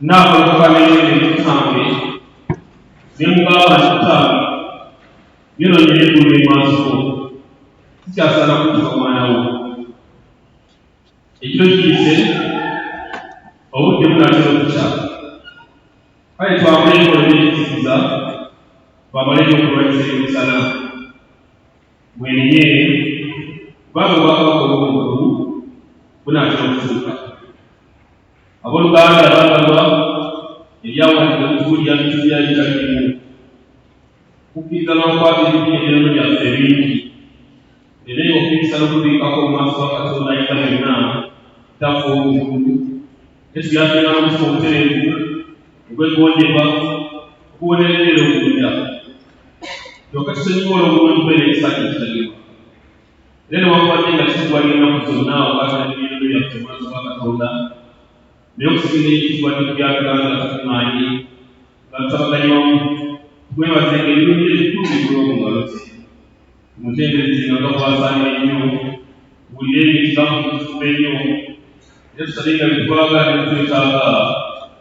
nabo kufanele kutambe nemugaba kutambe yino nyiri kuri maso cyasana kutuka mwana wo ikiro kise obudde bunatero kukyala kale twamule ko ebikisiza bamale okulwanyisa emisana mwenye babo bakabakobomukulu bunatero kutuuka abooluganda bagamba ebyawandika kutuulya bitu byali talimu kukkiriza n'okwata ebintu byaffe ebingi era okukkiriza n'okubiikako mu maaso ga Katonda ayita byonna tafa obukulu Yesu yatulina n'omutima obutereevu ogwegondebwa okubonerera okudda kyokka tusonyiwa olw'obulungi bwe n'ekisa kyekitagibwa era newankubadde nga kitugwalira ennaku zonna okwatana ebintu byaffe mu maaso ga Katonda naye okusikiriza ekitibwa byatuganda nga tukuŋŋaanye nga tutabaganywamu twebazenga ebirungi ebikulu bigula mu ngalo ze tumutendereze nga gakwasaanira ennyo buulire ebintu tufuba ennyo era tusabe nga bitwagala ne twetaaga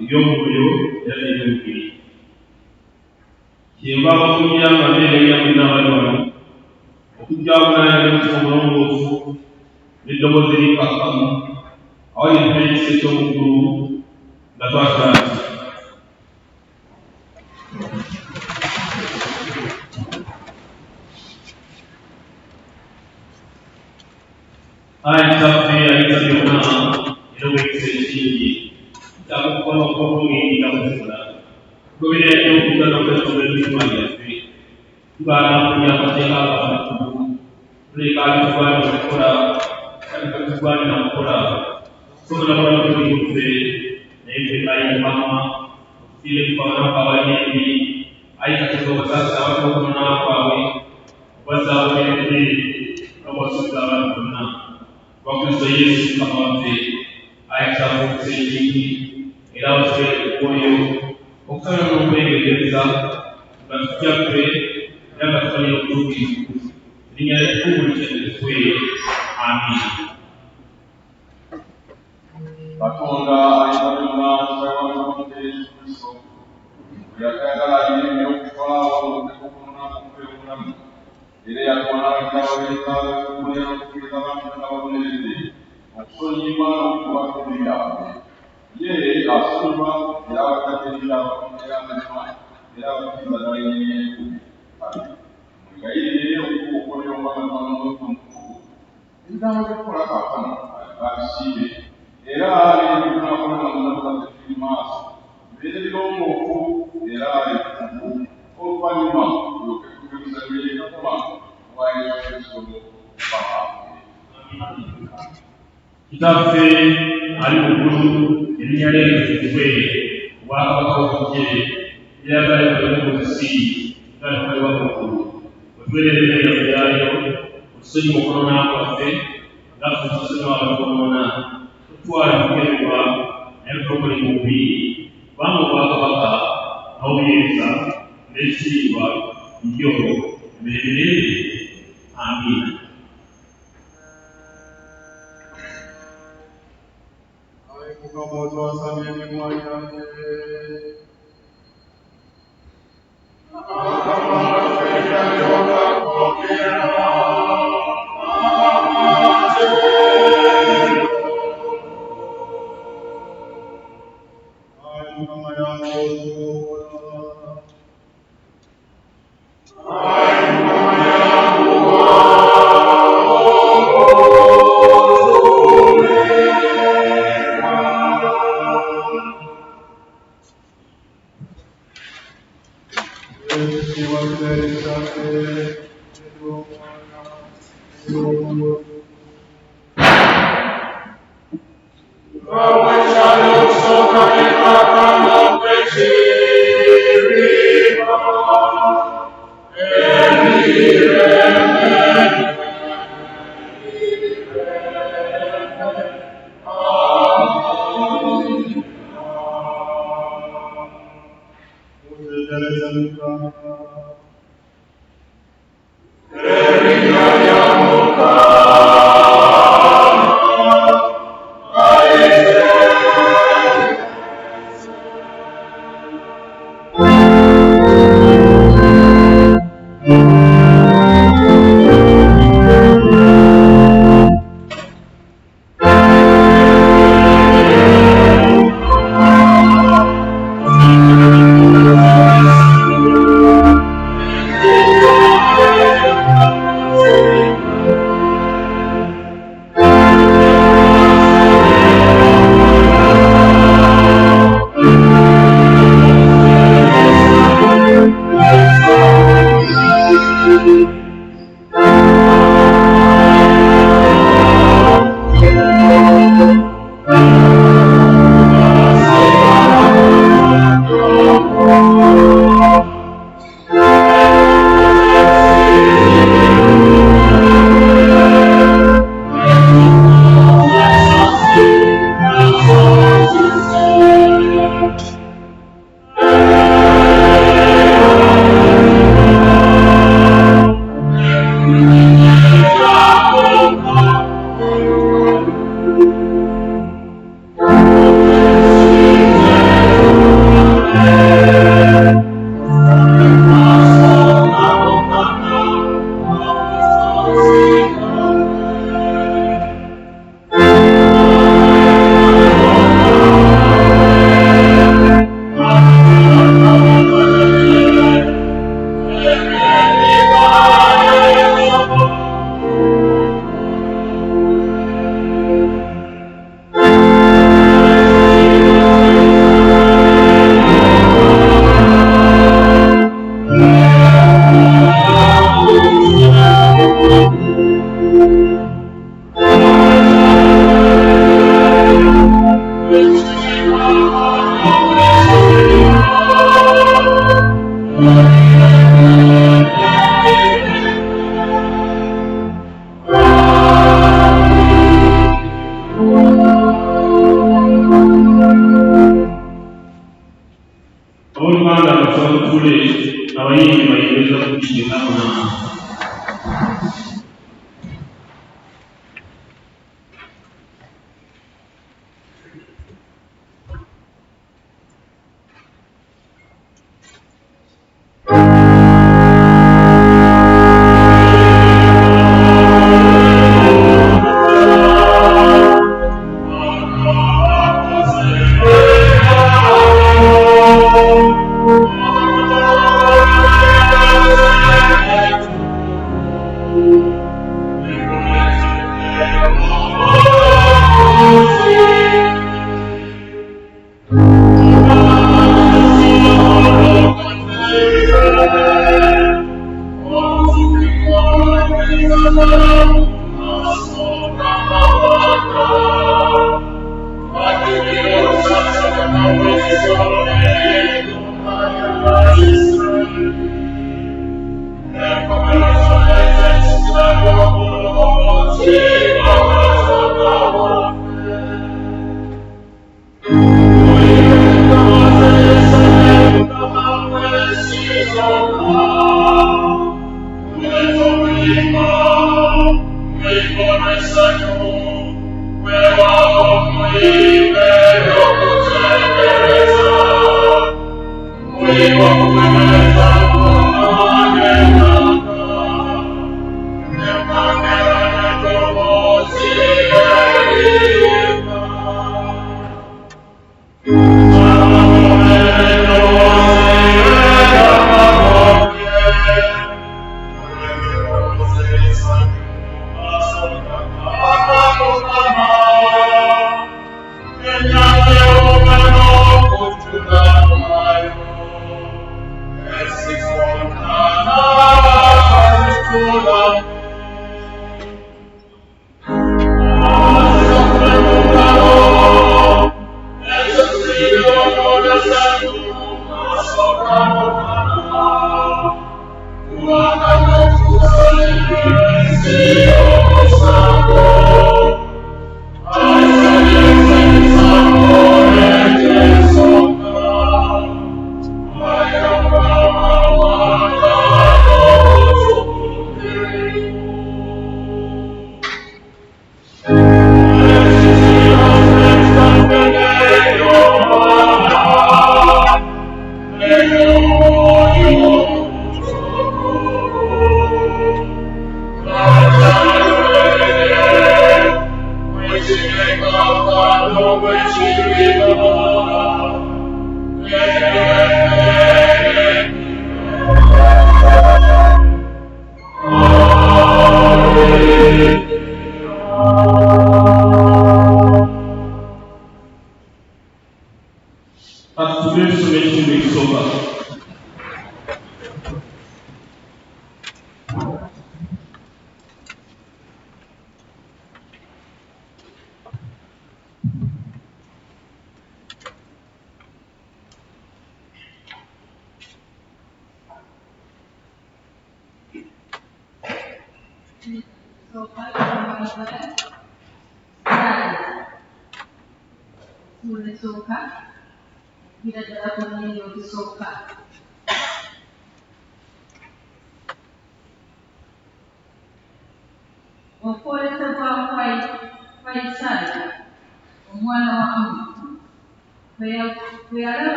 eby'omwoyo era n'ebyomubiri kyemba abakulira nga mbeerera mwenna abali wano okujjaabunaanya n'omutima omulongoofu n'eddoboozi erikkakkamu awo yetuna ekisa eky'omukulu nga twasula kitaffe ayita byonna era obwekisa ekingi kyakukola okubulungi takufuna tugoberera nnyo okugana okwetonda emitima gyaffe tugaana kulya amateeka ag'amatulu tuleka abitugwanira okukola katugwanira okukola sobola kola tuliffe naye ffe ayi mama okufiire kufaana kw'abalyebi ayi Katonda obasaasira abantu okunoona kwabwe obazaabulentere n'obasuubiza abantu bonna Wakristo Yesu kama waffe ayita okukisa ekingi era abasobole okwoyo okusala n'okwegendereza nga tutyaffe era nga tufanira obutuukirivu erinnya ly'ekkubo likyendeffe amin. Katonda ayita byonna kitawalibwante Yesu Kristo yagagala alina ennyo okufaawo okukunaku kw'obulamu era yatwala ekyaweereza okukulira n'okukkiriza abantu nga baboneredde okusonyiyibwa n'okubaka ebyabwe ye asonyiwa era abakadde ebyabwe era amanywa era abakkiriza n'ayenyeeku mwegayirire okukola omwagazwa n'omwoyo omukulu ebigambo by'okukola kaakano abisiibe era n'ebikunaakona nga munakugaze tuli maaso bibeere birongoofu era ebitukuvu oluvannyuma tulyoke tukkiriza byekakoma wa Yesu Kristo kitaffe ali muggulu erinnya lye litukuzibwe obwakabaka obujje lyagala ekolebwe mu nsi nga likolebwa mu ggulu wetuweerera ebyaffe byalyo otusonyiwa okunoona kwaffe nga ffe tusonyiwa abantu bonoona tutwale okukebebwa naye tutokole mu mubiri kubanga obwakabaka n'obuyeeza n'ekitiibwa byo emirembe amiina. Mukama otwasabye emimwa gyange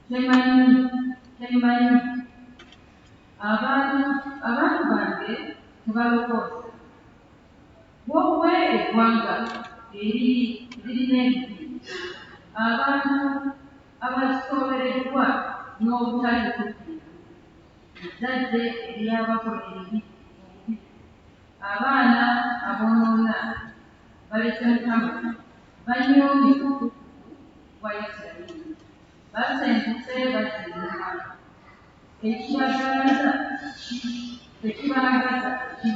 temumanyi abantu bange tebalokoosa bw'okuba eggwanga lirina ebibi abantu abasoobereddwa n'obutali butuukirivu ezzadde eryabakolera ebibi abaana aboonoona balese Mukama banyoomye obutukuvu bwa Isirayiri basenguse basinza ekibagaza ki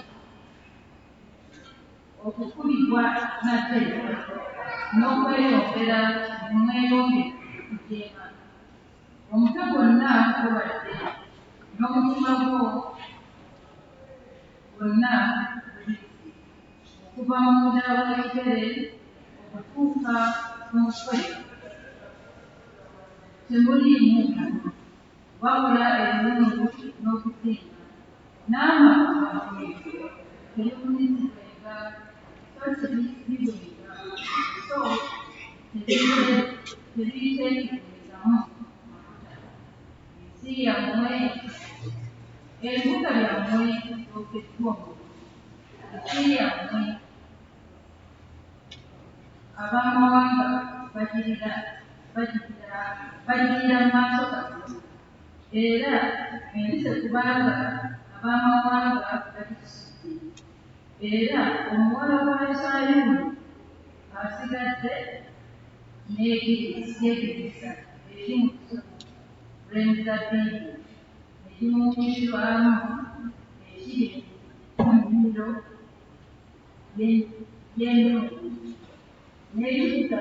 okukubibwa nate n'okweyongera nemweyongere okujeema omutwe gwonna gubadde n'omutima gwo gwonna okuva mu nda w'ekigere okutuuka ku mutwe temuliimu wabula ebirungu n'okusinga n'amagulu tebiwunyizibwenga so tebibwenga so tebiteekerezamu mafuta ensi yammwe ebibuga byammwe byokeddwa ensi yammwe ab'amawanga bagirira mu maaso gammwe era ensi kubanga ab'amawanga bagisudde era omuwala wa Sayuuni asigadde n'egirisa eri mu lusuku lw'emizabbiibu egimuumishwamu ekiri mu nnimiro y'ennungu n'ekibuga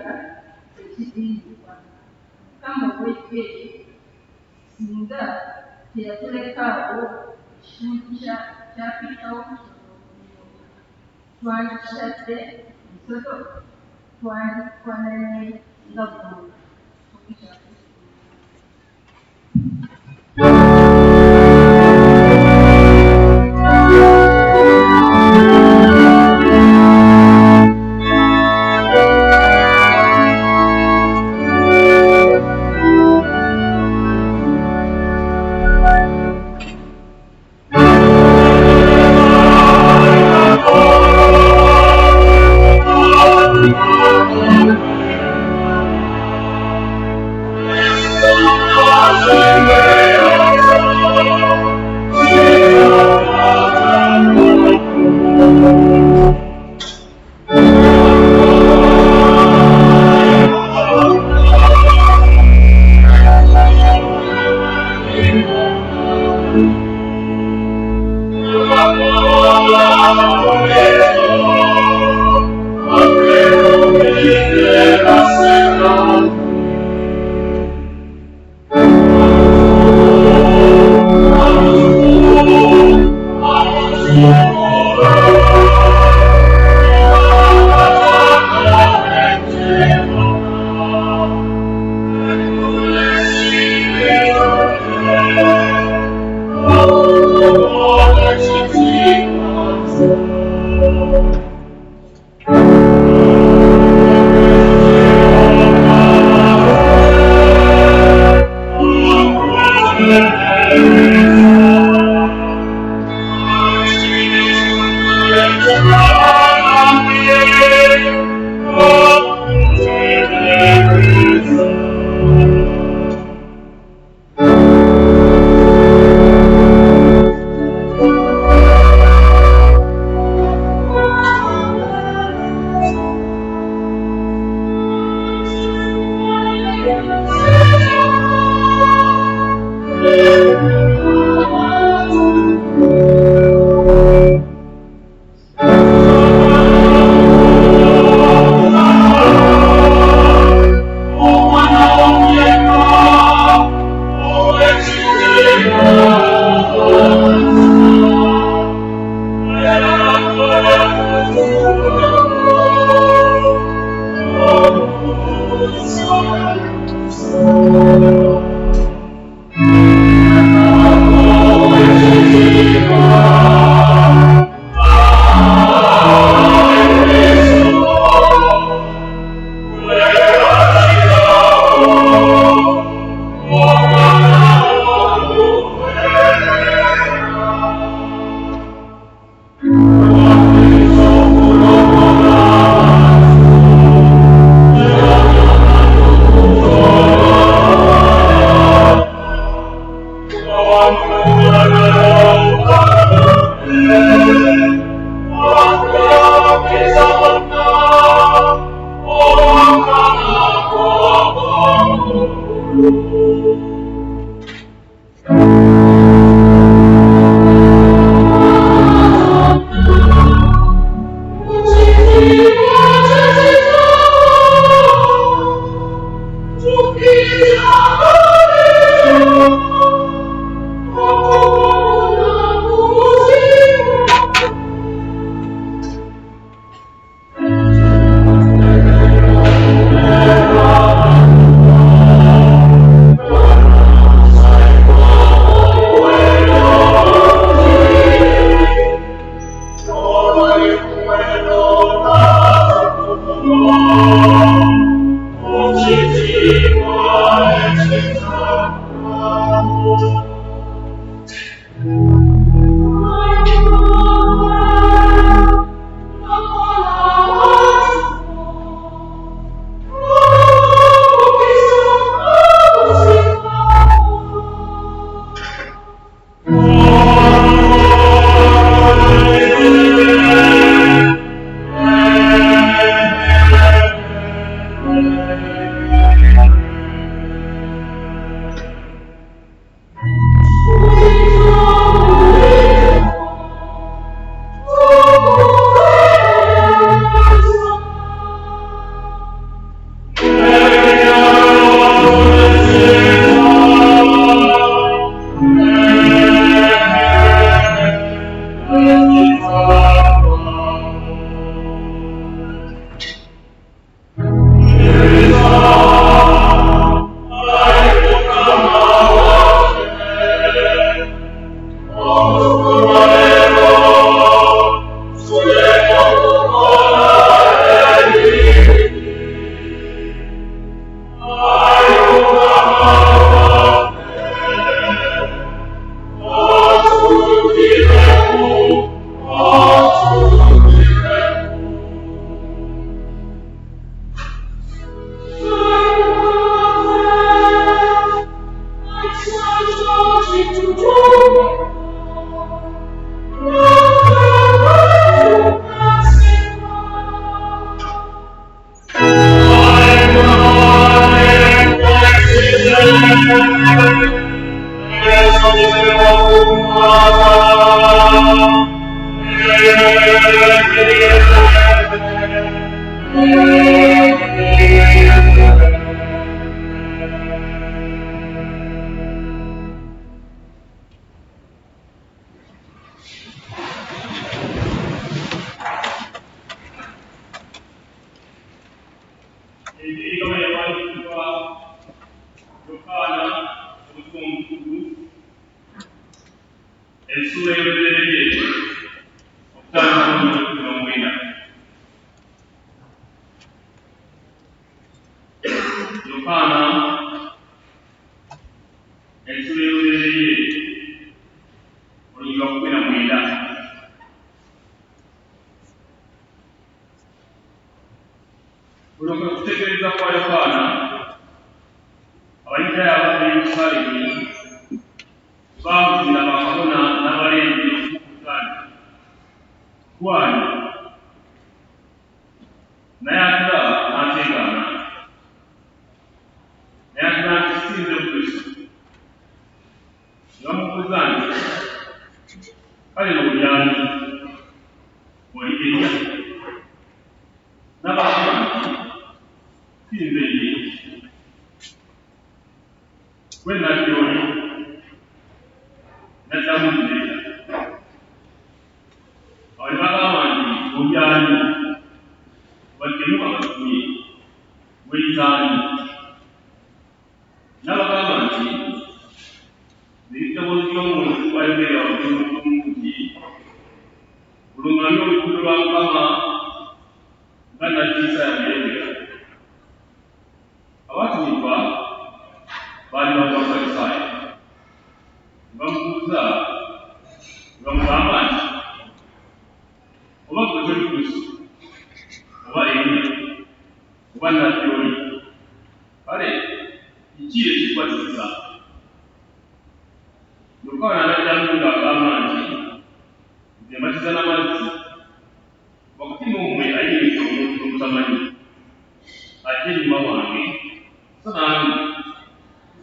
ekizimbibwa Mukama ow'Eggye singa teyatulekaawo ekitundu kya Pitawo twandikitadde ensoto twandikwananye nga ggulu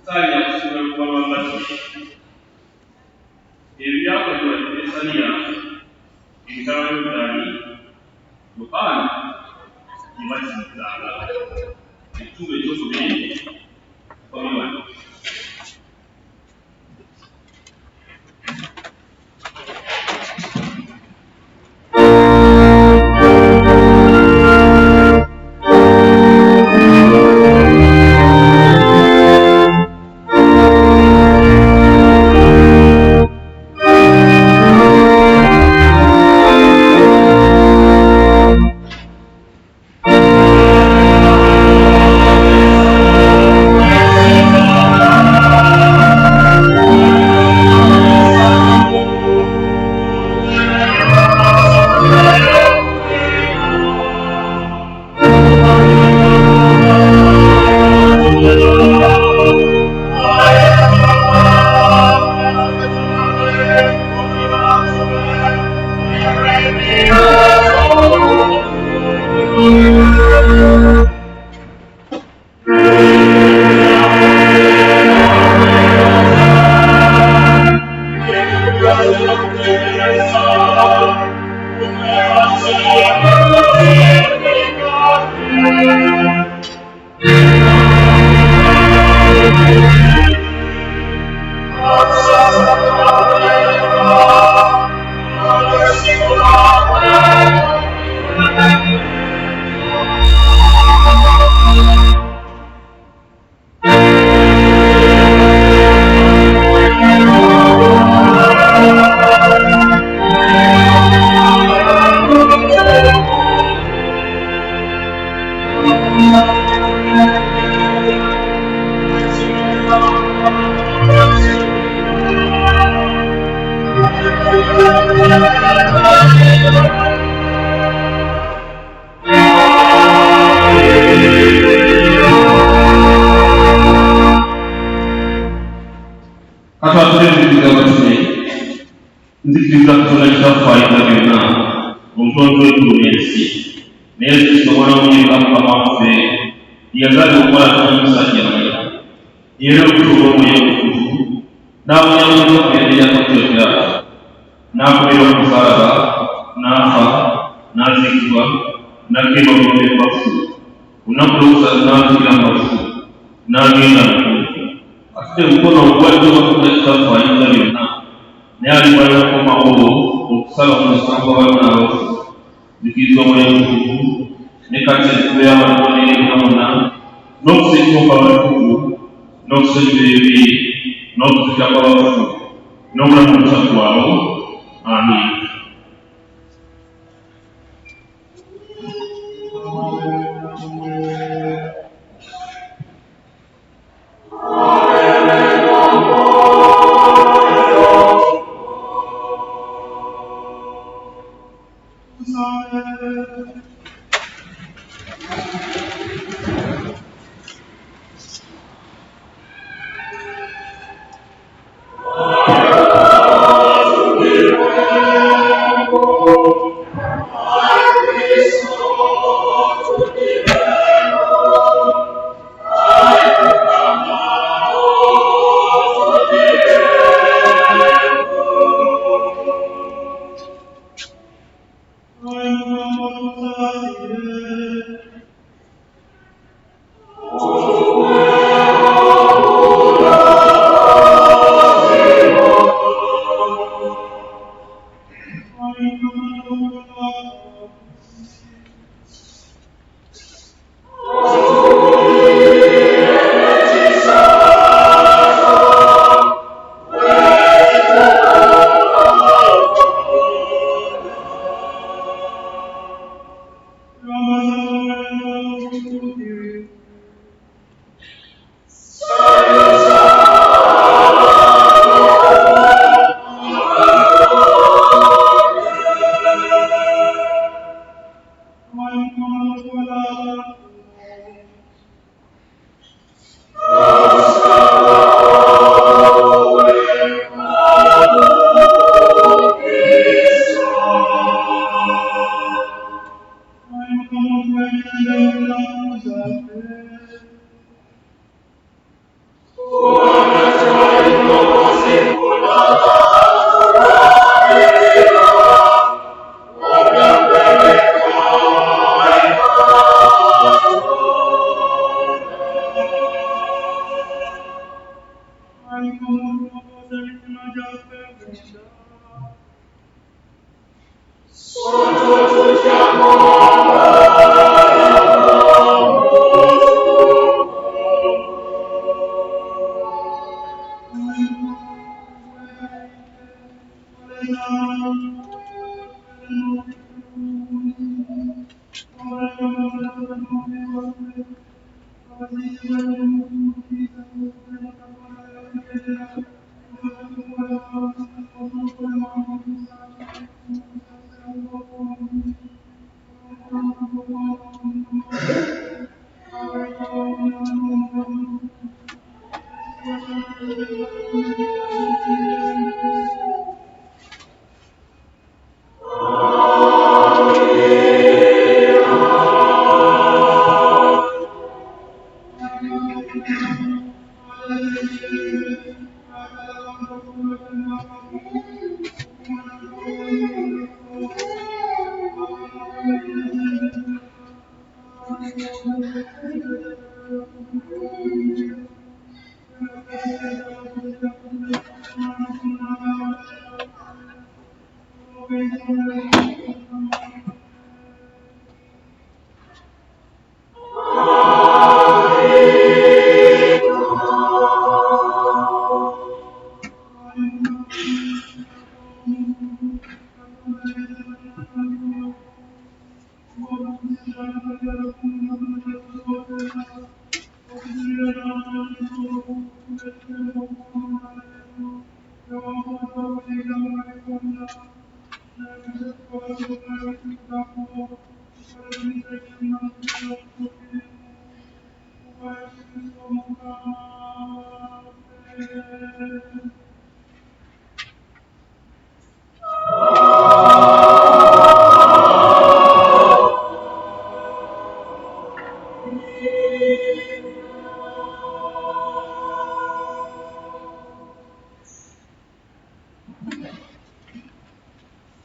Saya ebyakolebwa Tesaliya emitala Yoludaani Yokaana gye bakirizanga ekitundu ekyokubiri Yokaana. Nzikiriza Katonda kitafaayiza byonna omutonzi w'eggulu n'ensi naye Kristo omwana w'omuyinga Mukama waffe yazaalibwa okukolagana n'omusajja era okutuula Omwoyo Omutukuvu n'amunyamuza okubeera yakatyo Piraato n'akomerwa ku musaalaba n'afa n'aziikibwa n'aggibwa mu bafu ku lunaku lwokusatu n'azuukira mu bafu n'agenda mu ggulu atudde mu mukono ogwa ddyo ogwa Katonda kitafaayiza byonna naye aliwala okukomawo okusaba mu musango gw'abaana abafu zikiriza Omwoyo Omutukuvu ne kati okubeera abatonera bonna n'okusanyuka kw'abatukuvu n'okusanyuka ebibi n'okuzuukira kw'abafu n'obulamu obutaggwaawo. Amiina.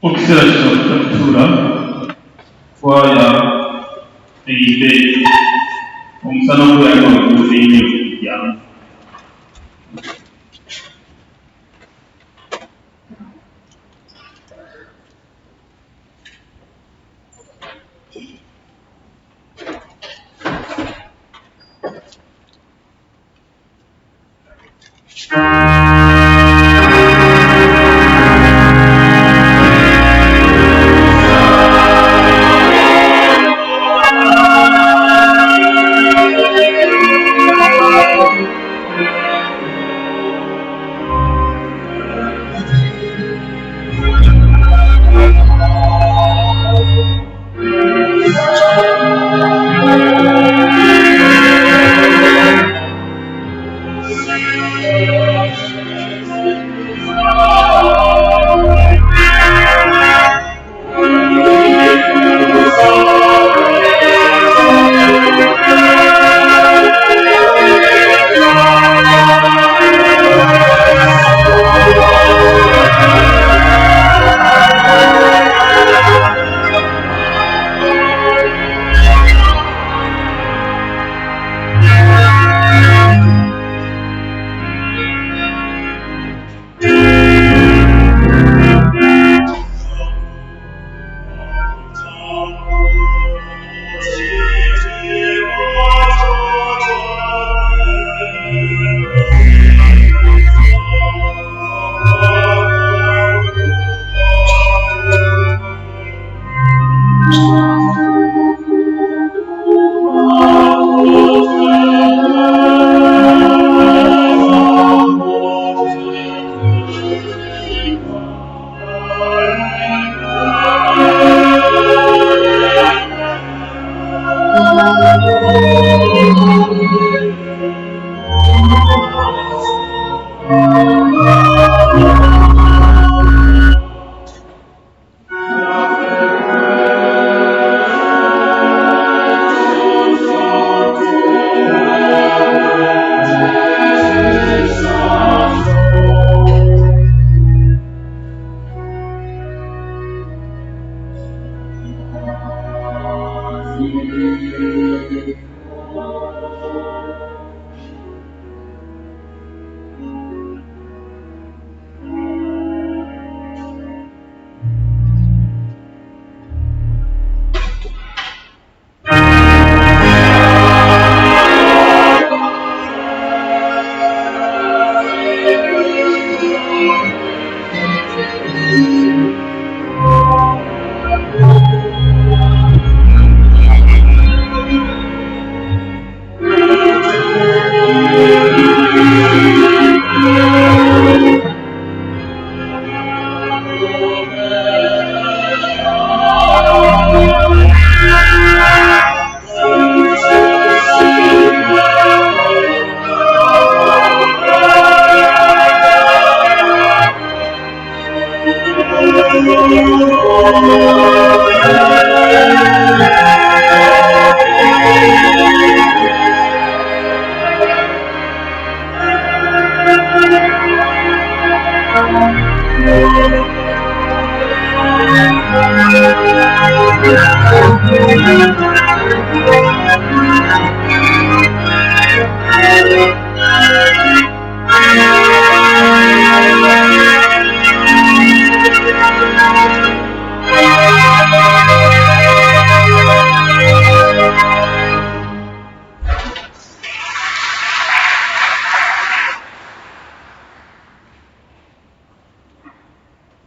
Okisera kino tutuula twaya eyite omusana ogweyali waguuza ennyo jangu.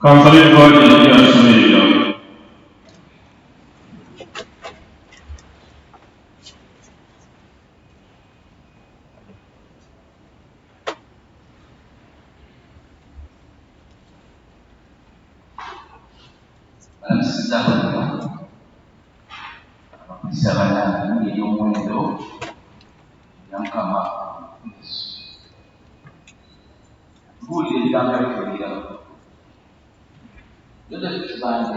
Kansali Bodi ya Sumeria. Sabana ni y'omwendo yankama mbuulira ebigambo bikulira yote kibanje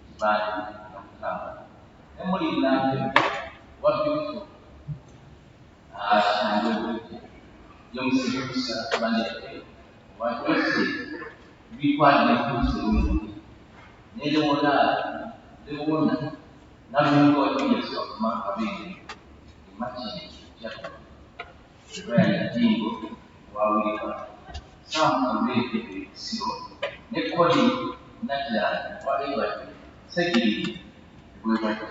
kibanje nakutamba nemuli nange wabyuso ashange yomusikusa bandete wabyose bikwanye kusurungu nelewona namuntu wakiyeso kumaka bingi imachini chako raya jingo wawika samulete sio nekodi nakira walewa sekiri bwebati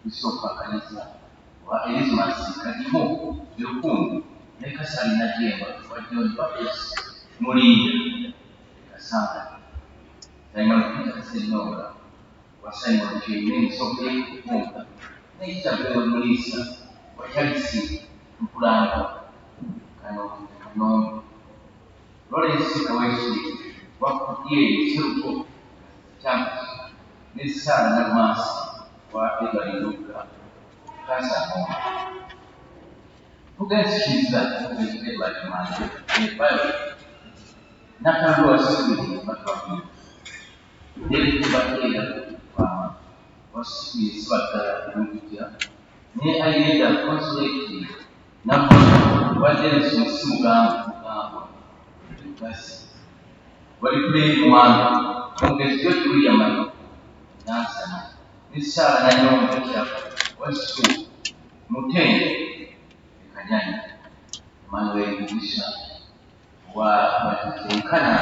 bisoka kanisa wa Elizabeth kadimo yokundu nekasali najemba wajioni papes muliya kasanga daima kupita senora wasema kwenye sote kufunga na itabeba mulisa wajalisi mpulanga kano Lawrence Kawesi wakutie siruko changu ni sana na masi wa Egaluka kasa tugashiza kujiteba kimani ni pale nakandua siku matwapi ili kubakia kwa wasipi swata kuja ni aida consulate na wajeni sumuga basi walipele mwana ongezio tuli ya mano nasa nisala na nyonga kia wasu mutende kanyanya mawe kubisha watekana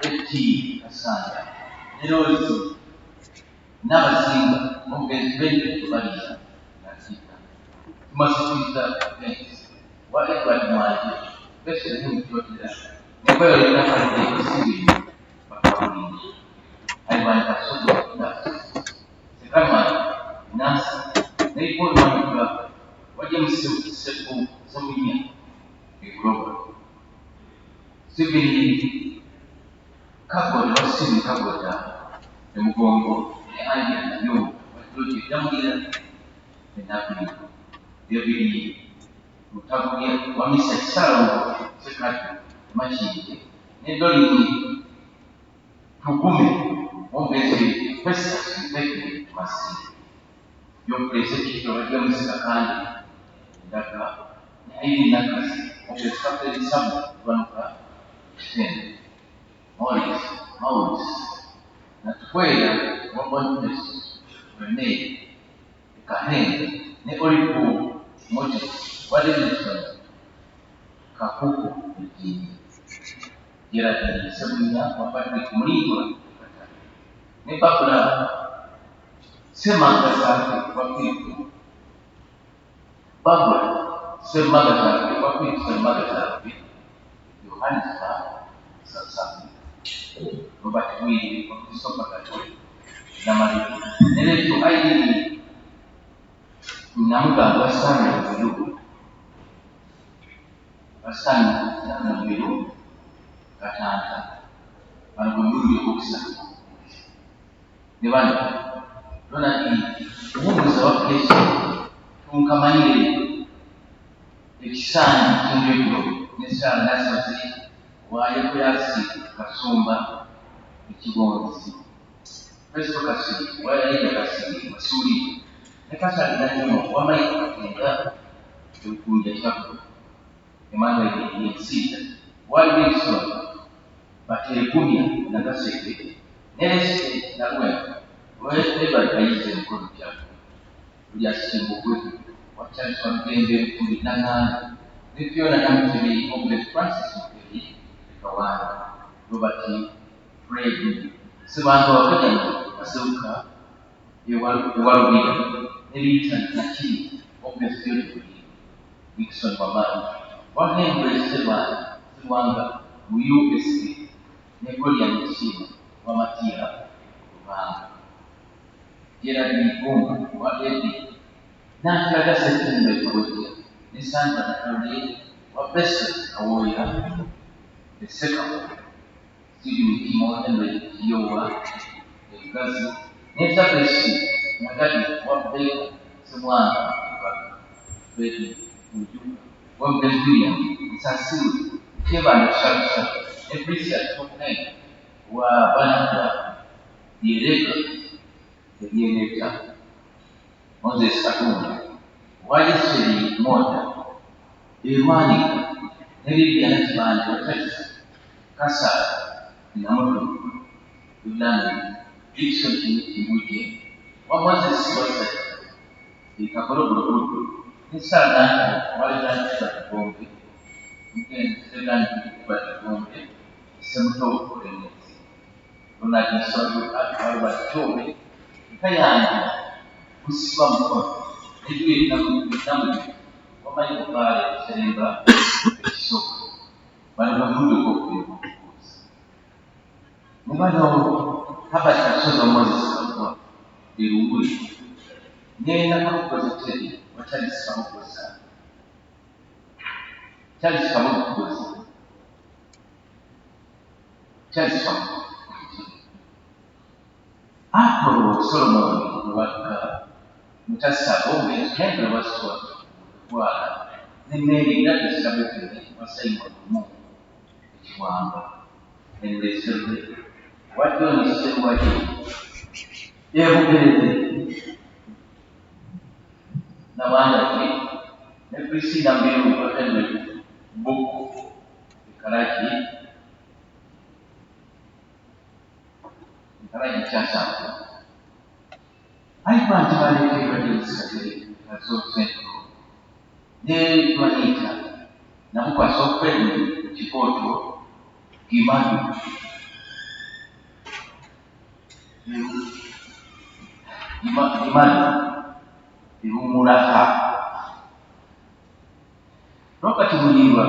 eti kasanda nirozi n'abasinga ongezio tubalisha nasika tumasikuliza wa Edward Mwaje bese n'umutotera niko yolina kali kusiri bakawuli aibanda sodo sekama nasa naipo n'amukula wajja musefu samunya eglobal sibiri kagoda wasiri kagoda emugongo anja nayo watoje damira enabi yabiri mutabuye wamisa salo sekati machine nedoli tukume ongeze pesa zipeke masi yoprese kito ya msika kandi ndaka hii nakasi ongeze kapte sabu wanuka tende Morris na tukwela wabonnes wene kahende ne olipo moja wale kakuku iki jirani sebunya wapati kumulingwa ne bakula semanga zake wakitu bagula semanga zake wakitu semanga zake Yohana sasa robati wili wakisopa katoli na mali nile tu aidi namuga wasana yuko wasana na mbilo katanta bangumbuli okisa ne bana dona ni umuza wa Kristo tunkamanyire ekisani kinyo nesala nasazi waye kuyasi kasumba ikigonzi Kristo kasi waye kasi masuri nekasa ndani wa maika kenda tukuja chako Emmanuel ni sita wale Wilson batere kumia na kaseke nese na wewe weebakayize emikono gyaffe buli asimbugwe wakyalisa Mugembe Nkuli Nang'anda ne Fiona Namutebi Obulezi Francis Mutebi Kawanda Robert Fred Ssebantu Wakajjanyi Baseuka Ewalubira ne Rita Nakiri Obulezi Theodore Dickson Wamala Wahembwe Sserwanga mu USA ne Gloria Mutima Wamatiya Lubanga Gerard Gomba wa Eddie Nakalaga September Kawajja ne Sandra Nakawulire wa Bester Kawoya the second Stephen Kimo Henry Kiyowa Egazi Netabesi Nagadi wa Beka Semwana Bedi Mujuka wa Belgium Sasiru Kebanda Shabsha Ebrisia Toknen wa Banaka Direka Yeneka Moses Katumba Wajisiri Moda Irwani Neridiana Kibanda Watesa Kasa Namudu Yulani Dixon Kibuke wa Moses Wasa Ikakoro Nisana Walidani Bombe Mken Sedan Bombe Semto Korenesi Ronald Sodu Akwa Chobe Kayanja kusiba mkono ndio inamu wamayi kubale seremba ekisoko bali bamude ko mubano hapa tasozo Moses kwa diruguli nena kukoza tedi watali sababu kosa tali sababu kosa hapo Solomon waka mutasa bombe kenda waswa kwa nimeri ndati sababu wasaiwa mu kiwamba endesebe watu ni sisi waje yebo kelele na wanda ni nepisi na mbele kwa tendo buku karaji chasa haipa ntibale kibadilisa kazote ne planeta na kwa sokweli chipoto kimani imani ihumuraha wakati mulirwa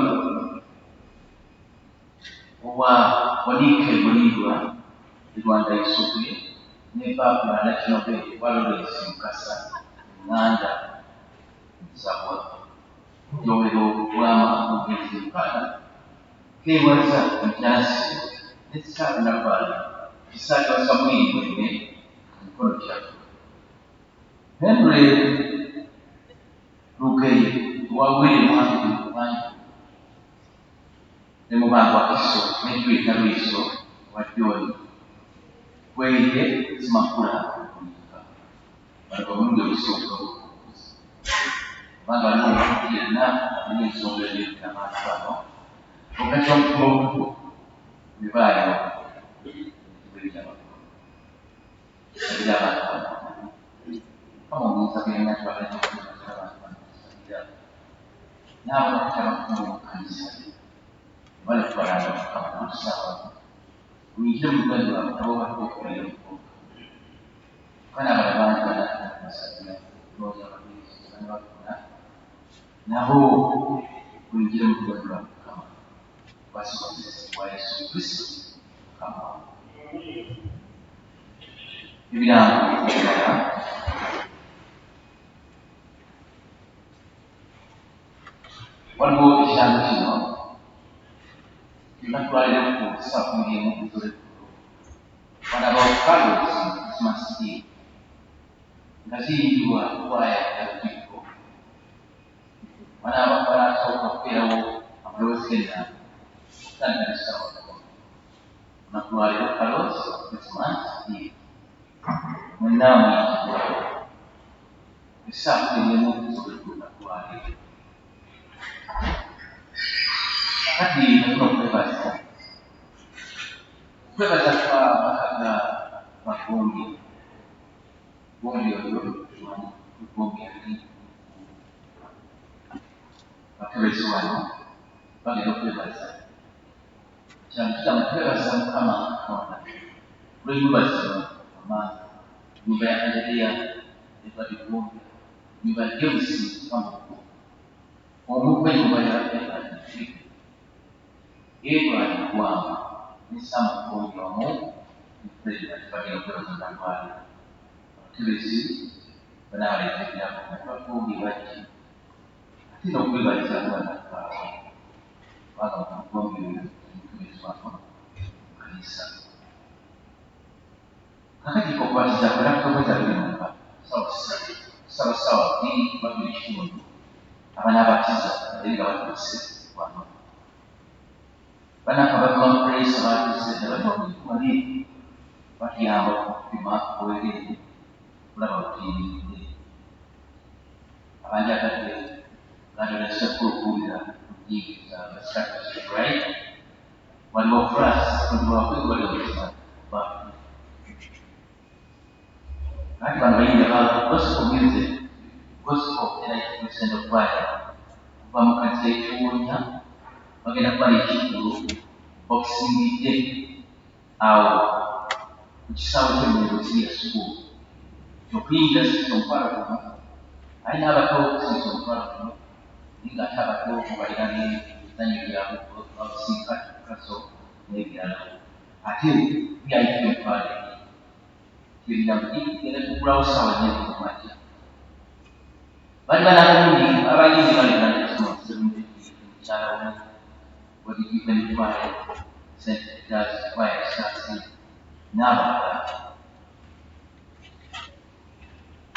wanike mulirwa Rwanda isukye ne papa na kinobe Waloresi Mukasa Nganda Zabwa Yowero Wama Mugezi Mpana Kewaza Mjasi Nesa na Bala Kisaka Samui Mwene Mkono Chako Henry Rugei Wawili Mwangu Nemubangu Wakiso Nejui Taruiso Wajoni Kwenge Simakura Bagamunde Usoko Banga Mungu na Nisongele kama mfano wakati wa mkuu vibaya kama msafiri na kwa na wakati kanisa wale kwa kama sawa Mwisho mkweli wa kutoa kwa leo. Kana barabara kana kusaidia moja wa hizi sana na huu mwingine mkweli wa kama basi kwa Yesu Kristo kama Biblia waliwo ekyalo kino Natwalira okusa ku mirimu ez'olekulu wano abawukalusi zimasiki nga ziyitibwa kwaya yalutikko wano abakola asooka okubeerawo amaloboozi g'ennaku okutandikirisawo natwalira kalosi zimasiki mwenna muyitibwa esaaku emirimu ez'olekulu natwalira Kati nakuna kwebaza kwa makanga makumbi bombi oyo bombi ali bakebezi wano bagenda okwebaza kyano tutamukwebaza mukama katonda olw'enyubazizo amaanyi nyumba ya Galileya ebadibombi nyumba ya James Kamuku omukwe nyumba ya Abraham Kwama ne Sam Kombi wamu President bagenda okwebaza ndamwali abakebezi banaleetekera bakombi baki ate n'okwebaza abanakkaawo baga mukombi omukebezi wano kanisa kakati kokwatiza kulaktokweza birimumba sawasawa bbiri babiri kitundu abanabatiza eri nga batuuse wano banaka bava mu pulesa batuuse nebatokuwali batuyamba okupima obwereere kulaba butiiridde abanjagadde bandolesekulu okuwulira kujiiza basitatusirai waliwo flas waliwakwezi waliwo Nanti bano bayinza ba gospel music, gospel era ekisendo kwaya kuva mu kanisa ekiwunya bagenda kubala ekikulu okusingidde awo ku kisaawe ky'emuliro siriya school kyokuyingira sikisa omutwalo guno ali n'abato sikisa omutwalo guno naye ng'ate abato mubalina n'ebizanyo byabwe babusinkakaso n'ebirala ate byayita omutwalo Kira kugulawo sawa nnyo kumakya bali banabundi abayinzi bali mukyala wadigivenkwaya kwaya sasi n'abalala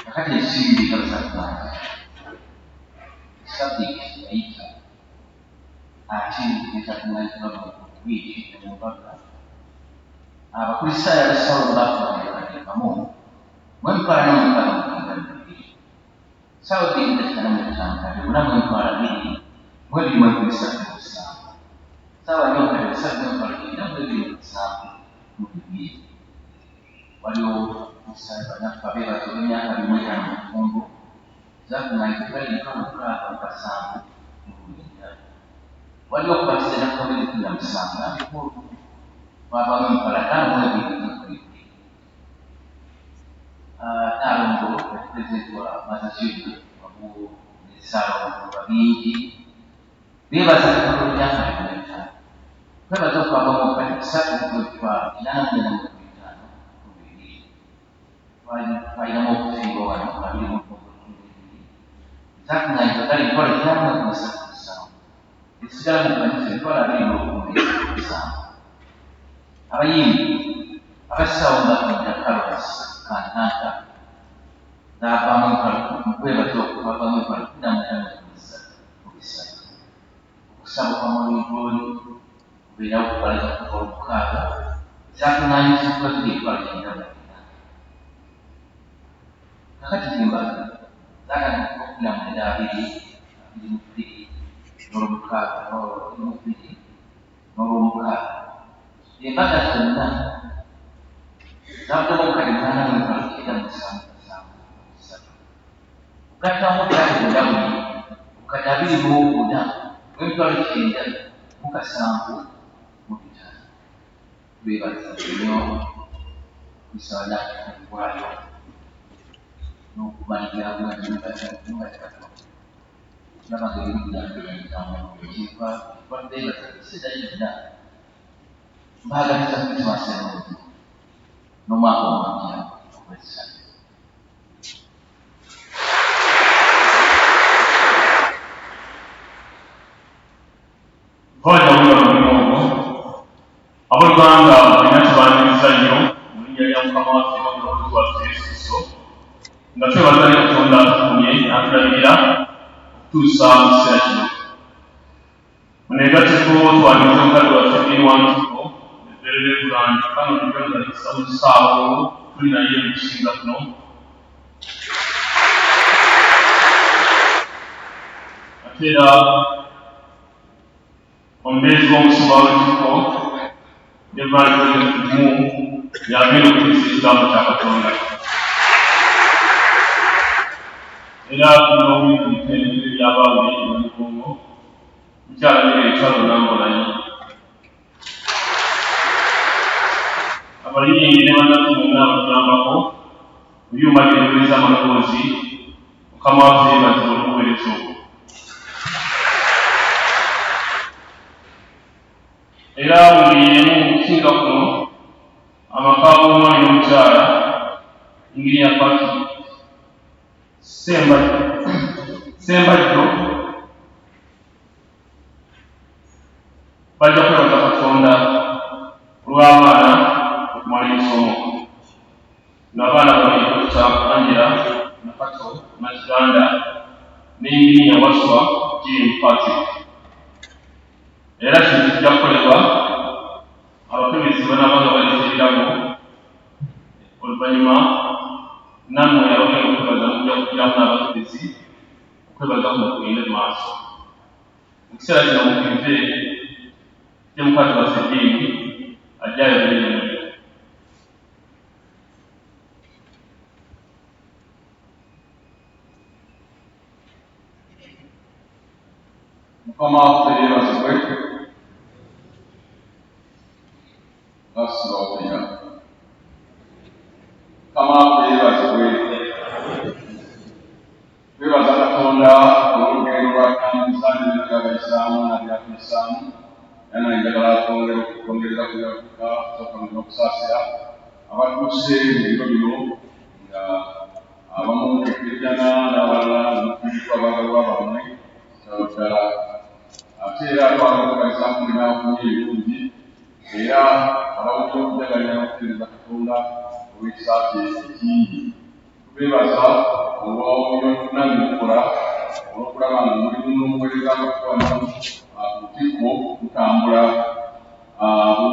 kakati ensimbi gabasakumanyi sabjekti yayita ate ezakumanyikaba mukwiki omupaka abakristaayo abasawo bakubaekamu mwentwala n'omutwalo mukaaga sawa bbiri dakikana mutandatu bula mwentwala bbiri mwebiri mwekumisatu musanvu sawa nyokati bisatu mwentwala bbiri namwebiri musanvu mu bibiri waliwo banafu abeebaza olw'emyaka bimwetano mufumbo zakumanyikibali mukamukaaga mukasanvu mu bwenda waliwo okubatiza nakabiri kumi na musanvu nabikulu wavamu emikola ttaano mwebiri n'okwibiri Nalongo pulezidenti wa Massachusetts wamu n'essaalongo babingi beebaza Katonda emyaka bibiri etaano twebaza okwavamu kati kusatu kwetwalo kinaana mwenda mu etaano mu bibiri twalinamu okufiirwa wano abiri mu bbiri zakuŋŋaanyiza gali emitwalo kinaana mwenda mu esatu musanvu ekisigala mu kanisa emitwalo abiri n'okumi musanvu abayimbi abasawo nga Dr. Carlos Kantanta n'avaamu mukwebaza okuvaamu empalo kumi na munaana mu bisatu okusaba kwamulungooli kubeerawo okubalaza kuva olukaaga zakuŋŋaanyizibwa ziri empalo kyenda mu ena kakati zimbaga zaatandika kumi na mwenda abiri mu bbiri n'olwomukaaga n'olwomubiri n'olwomukaaga embaga zonna zavuddemu omukadde munaana mu empalo kyenda mu musanvu musatu okugattamu obukadde bwonna buli obukadde abiri mu buna mw'emitwalo kyenda mu kasanvu mu bitaano twebaza nnyo kusaba nakukwayo n'okumalira bwanyumba Katonda tulabanga ebirungiakiva twabeebaza ekiseera kyonna mbaagaliza Krismasi ennungi n'omwaka omupya ogw'essanyu Twajawulira mulimu ogwo abooluganda balina kibaniriza nnyo mu linnya lya Mukama waffe n'omulokozi waffe Yesu Kristo nga twebaza ne Katonda atutumye n'atulabirira okutuusa mu kiseera kino. Muneegatteko twaniriza omukadde waffe Dini Wantuko Reverend Canon Jonathan Kisaawo tuli naye mu kisinga kuno. Ate era omubeezi w'omusumba w'olukiiko Reverend Joseph Mu yagenda okutuusa ekigambo kya Katonda. era n'obwikutendekero by'abaami ebikongo mukyala n'ekyalo nambolanyi abaliyingi ne bannatu bonna abatuyambako mu byuma by'ebyoleza amaloboozi mukama waffe yeebazibwa okuweereza okwo era muliemu okusinga kuno amaka g'omwami n'omukyala ngiri ya paki sembajjo bajja kwebaza Katonda olw'abaana okumala emisomo ng'abaana bali Dr. Angela Nakato Nakiganda n'Ingirinya Waswa Jane Patrick. Era kino kijja kukolebwa abakebezi banaabanga baleta ebirabo oluvannyuma nammwe abagenda okwebaza mujja kugiramu n'abakebezi okwebaza kuno kugende mu maaso. Mu kiseera kino mukirize ye mukazi wa Sediini ajja ayogerere Mukama waffe yeebazibwe asibaokuya Mukama waffe yeebazibwe twebaza Katonda olw'olugendo lw'akambuza n'ebyabayisaamu nabyakuyisaamu era nanjagala okwongereza kuyavuka sokamira okusaasira abatuuse mu biro bino nga abamu mutekerejana n'abalala mukiritu abagalwa bamwe ddala ate era twagala okubalisaamu binaafunye ebirungi era abawulira okujaganya n'okutereeza Katonda olw'ekisaakye ekingi tubeebaza olw'obyonna byemukola olw'okulaba nga mulimu n'okuweereza Katonda lutikko kutambula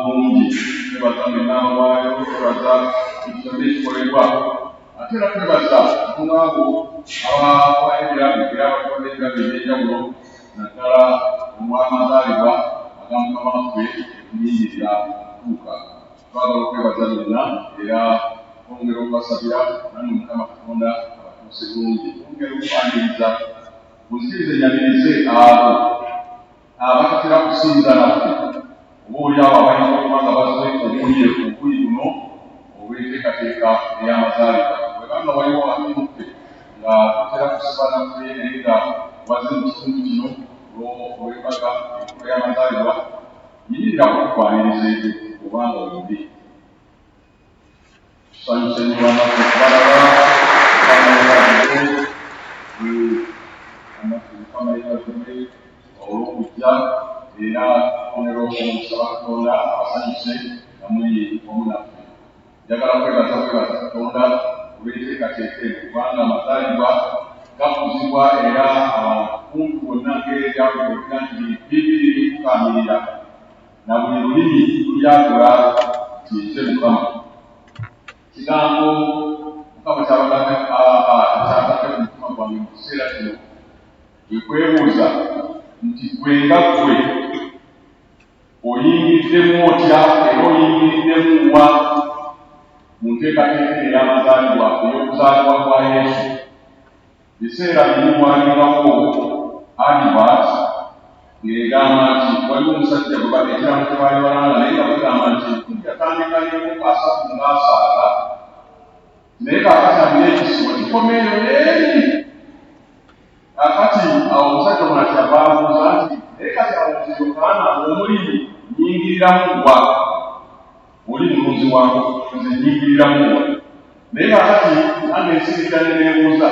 bulungi twebaza mwennaawaayo twebaza ekitonde ekikolebwa ate era twebaza ntungaabo abawaebirabi era abatonda ebirabi eby'enjawulo naddala olw'amazaalibwa aga Mukama waffe okuyingira okutuuka twagala okwebaza byonna era twongera okubasabira nammwe Mukama Katonda abatuuse bulungi twongera okwaniriza muzikirize nyamirize abo abatatera kusinza naffe oba oliawo abalina okuba nga bazwe obuyi buno obw'enteekateeka ey'amazaalibwa webanga waliwo abatinuffe nga tutera kusiba naffe naye nga waze mu kitundu kino olw'embaga enkula y'amazaalibwa yiririra okukwaniriza ebyo obanga olumbi tusanyuse nibanaku okubalaba Mukama yeebazibwe olw'okujja era twongera okusaba Katonda abasanyuse nga muli omu naffe. Njagala kwebaza Katonda olw'enteekateeka eno kubanga amazaalibwa gakuzibwa era abakungu bonna ng'eryawulira nti bibiri bikukaamirira na buli lulimi lulyatula kiyite Mukama. Kigambo Mukama kyabagambye ku mutima gwange mu kiseera kino kwe kwebuuza nti gwe nga ggwe oyingiriddemu otya era oyingiriddemu wa mu nteekateeka ey'amazaalibwa ey'okuzaalibwa kwa Yesu. Biseera biri bwalibawo Albert ng'egamba nti waliwo omusajja gwe ekiramu kye baali balanga naye nga bagamba nti yatandika nemu asatu ng'asaaga naye kaakati alina ekisibo kikomeeyo n'eri. Kakati awo omusajja omulala kyava abuuza nti naye kati awo Yokaana omulimu nnyingiriramu wa? Oli mulunzi wako nze nnyingiriramu wa? Naye kakati nange nsirika ne neebuuza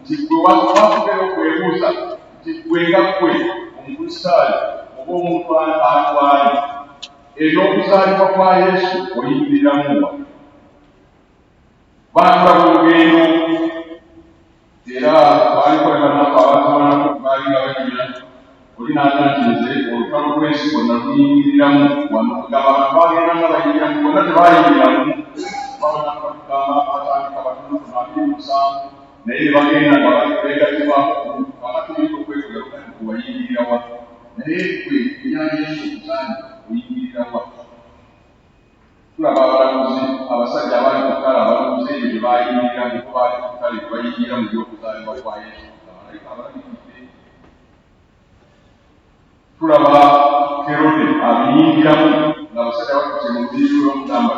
nti gwe wakugera okwebuuza nti gwe nga ggwe omukristaayo oba omuntu atwale eby'okuzaalibwa kwa Yesu oyingiriramu wa? Baatulaga olugendo era baalikolebanaku abantu banako baali nga banyumya oli n'aga nti nze olutalo lw'ensi bonna luyingiriramu wano kugamba abantu bagenda nga bayingiramu bonna tebayingiramu babanakugamba batandika batonotono 27 naye ne bagenda nga begatibwako bakatulika okwekola kubayingirira wa naye gwe ebyali Yesu okuzaalibwa oyingirira wa? Tulaba abalamuzi abasajja abaali ku ttale abalamuzi ebyo bye bayingirira kuko baali ku ttale bayingira mu by'okuzaalibwa kwa Yesu abamalayika abalabikidde. Tulaba Herode abiyingiramu ng'abasajja bakutte mu lubiri lw'omugamba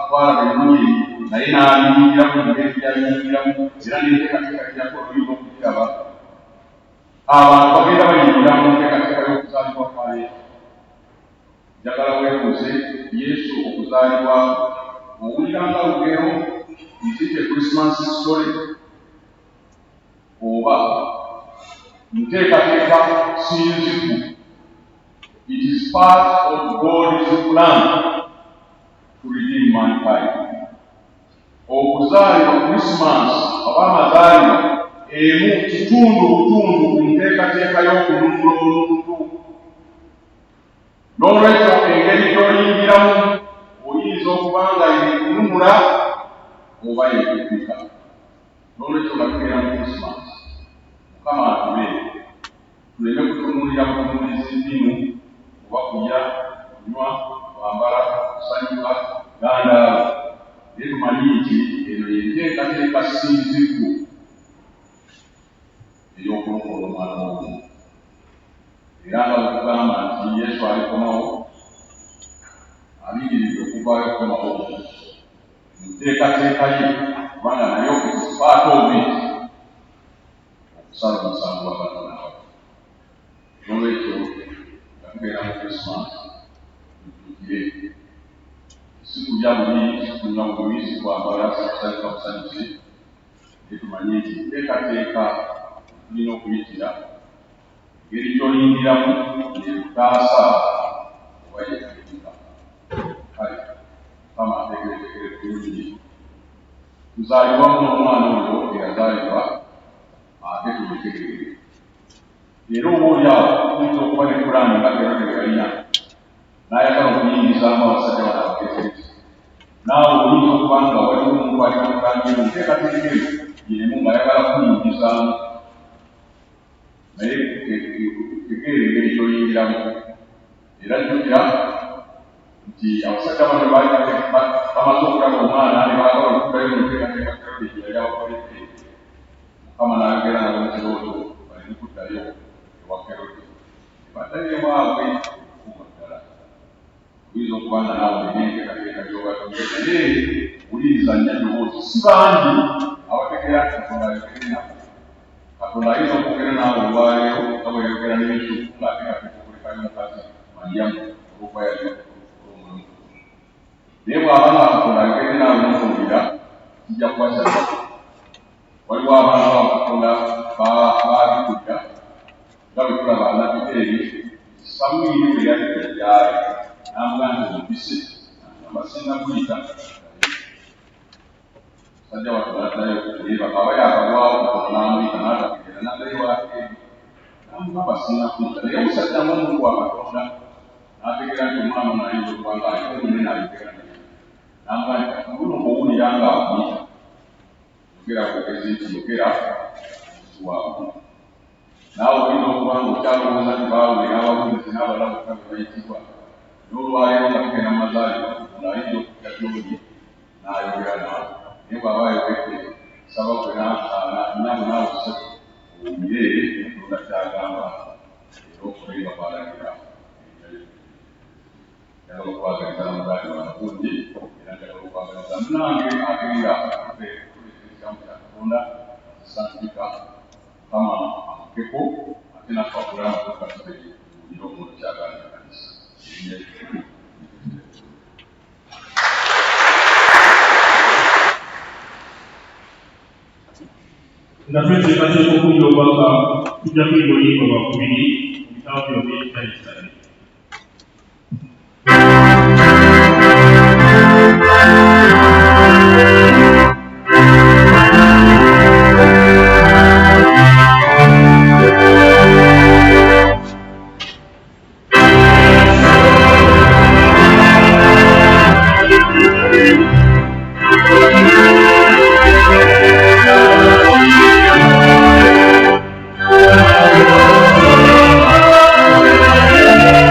twalaba ennungi naye n'abiyingiramu engeri gy'abiyingiramu era n'enteekateeka gyako oluyinza okugiraba. Abantu bagenda bayingira mu nteekateeka y'okuzaalibwa kwa Yesu. Njagala weebuuze Yesu okuzaalibwa owuliranga lugero nzite Christmas story oba nteekateeka sinziku. It is part of God's plan to redeem mankind. Okuzaalibwa Christmas oba amazaalibwa emu kitundu butundu ku nteekateeka y'okulundula omuntu. N'olwekyo engeri gy'oyingiramu oyinza okuba nga yekununula oba yekupika. N'olwekyo nga tubeera mu Christmas, Mukama atubeere tuleme kutunulira butunulizi ntimu oba kulya, kunywa, kwambala, kusanyuka, gandaala. Naye tumanyi nti eno y'enteekateeka sinziku ey'okulokola omwana w'omuntu. Era nga bwetugamba nti Yesu alikomawo alindiridde okuvaayo okukomawo mu nteekateeka ye, kubanga nayo ekisipaata obwingi okusala omusango gw'abaana baffe. N'olwekyo nga tubeera mu Christmas tujjukire si kulya buli, si kunywa buli, si kwambala, si kusanyuka busanyusi. Naye tumanye nti enteekateeka tulina okuyitira engeri gy'oyingiramu yekutaasa oba yekuyinga. Kale Mukama ategeretegere bulungi tuzaalibwamu n'omwana oyo eyazaalibwa ate tumutegeere. Era obaolyawo tuyinza okuba ne pulaani nga Herode bwe yalina n'ayagala okuyingizaamu abasajja bano abakekerezi. Naawe oyinza okuba nga waliwo omuntu ali mu pulaani emu nteekateeka eno yemu ng'ayagala kuyingizaamu. Naye tegeera engeri gy'oyingiramu. Era jjukira nti abasajja bano bamaze okulaba omwana ne baagala okuddayo mu nteekateeka Herode gye yali abakoledde. Mukama n'ayogera nabo mu kirooto baleme kuddayo ewa Herode. Ne baddayo ewaabwe okuuma ddala. Oyinza okuba nga naawe olina enteekateeka gy'obatunde naye wuliriza nnyo eddoboozi. Si bangi abategeera nti Katonda ayogere nabo. Katonda ayinza okwogera naawe olwaleero nga bwe yayogera ne Yusufu ng'ate kateeka okulekayo omukazi Maliyamu olw'okuba yali olw'omulimu. Naye bw'aba nga Katonda ayogedde naawe n'okuwulira kijja kuba kyazza. Waliwo abantu aba Katonda baabikudda nga bwe tulaba Nnabbi Samwiri bwe yali ejjaale n'amugaa nti ompise abasinga kuyita sajja watu n'addayo naye bakaba yakalwawo Katonda n'amuyita n'atategeera n'addayo waake n'amuga abasinga kuyita. Naye omusajja ng'omuntu wa Katonda n'ategeera nti omwana ono ayinza okuba nga aliko munene ayogera naye n'amugaa nti kati guno bw'owulira nga akuyita yogera bwogezi nti yogera omuntu waawe. Naawe olina okuba ng'okyalowooza nti baawulira abawulize n'abalaba nga bwe bayitibwa. N'olwaleero nga tugenda mu mazaalibwa ng'ayinza okujja gy'oli n'ayogera naawe. Naye bw'aba ayogedde saba gwe naawe naawe kuseko owulire Katonda ky'agamba era okole nga bw'alagira. Njagala okwagaliza namugaati wano bungi era njagala okwagaliza munnange agenda ekigambo kya Katonda kisanzika. Mukama amukeko ate naffe akulamu tukatube kugira omuntu kyaganja kanisa. Nga tweteekateeka okuwulira obubaka tujja kuyiga oluyimba lwakubiri mu bitabo byombi ebitayisale. Yeah.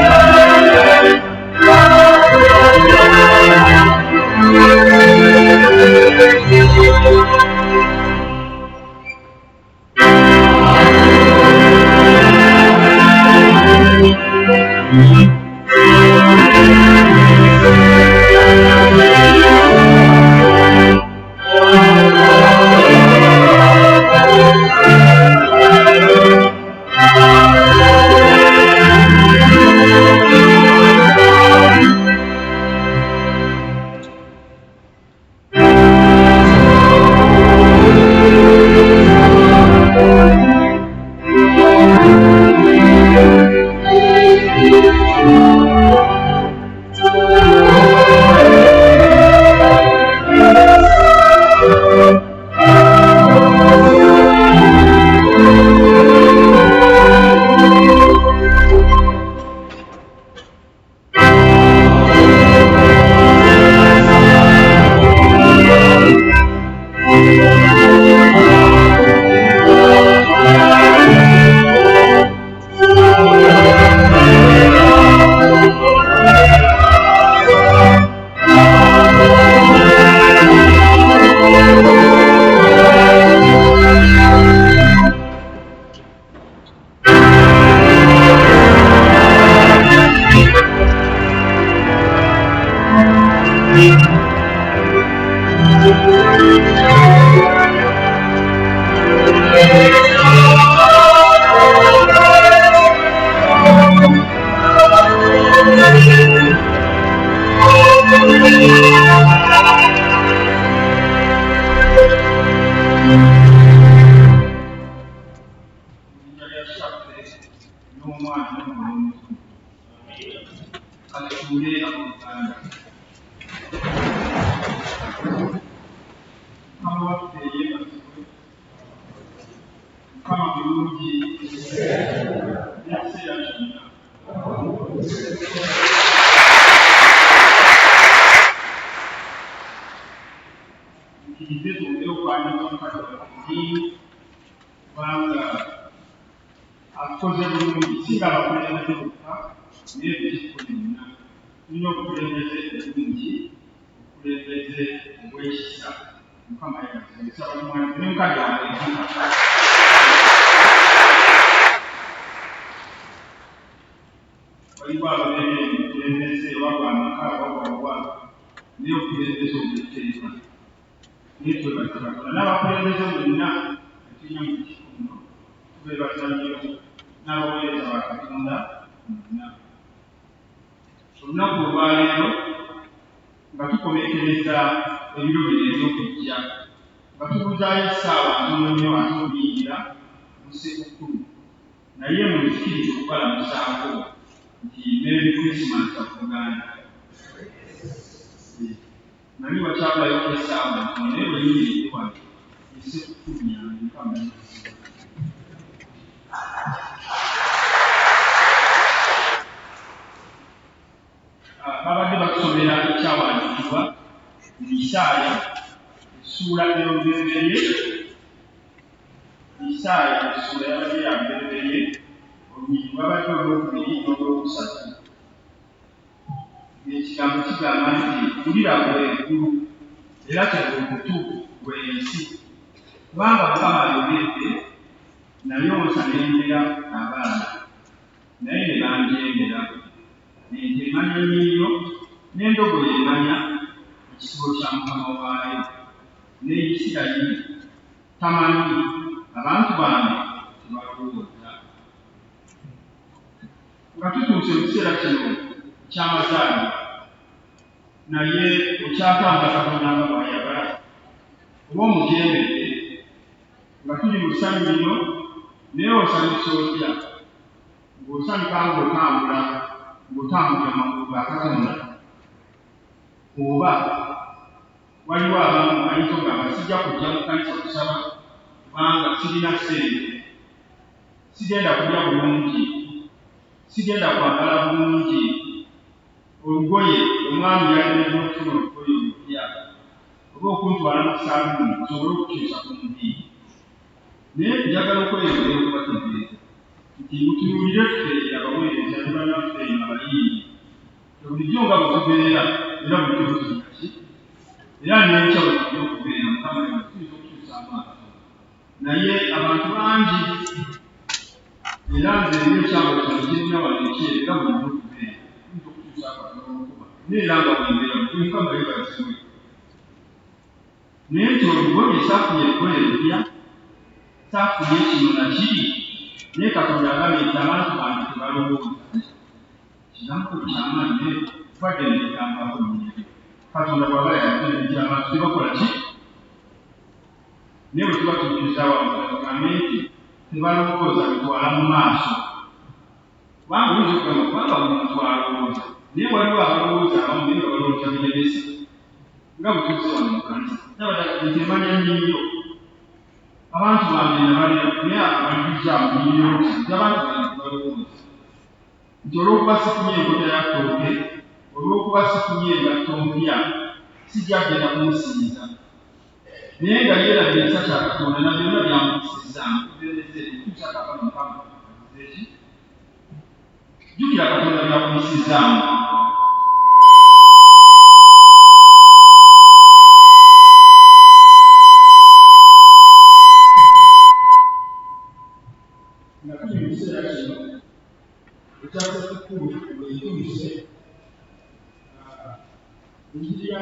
Injiri ya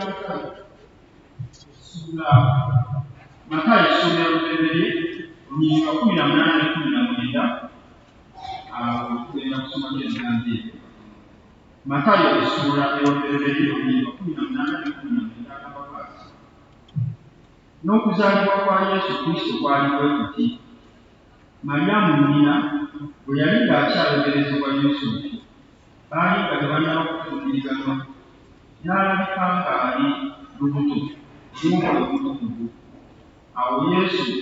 Matayo sura ya 18:19 kugenda kusoma by'ebigambye. Matayo sura ya 18:19 n'okuzaalibwa kwa Yesu Kristo kwali bwe kuti. Mariyamu nnyina bwe yali ng'akyayogerezebwa Yusufu, baali nga tebanyala okutuukirizana, n'alabika ng'ali lubuto n'omwoyo omutukuvu. Awo Yusufu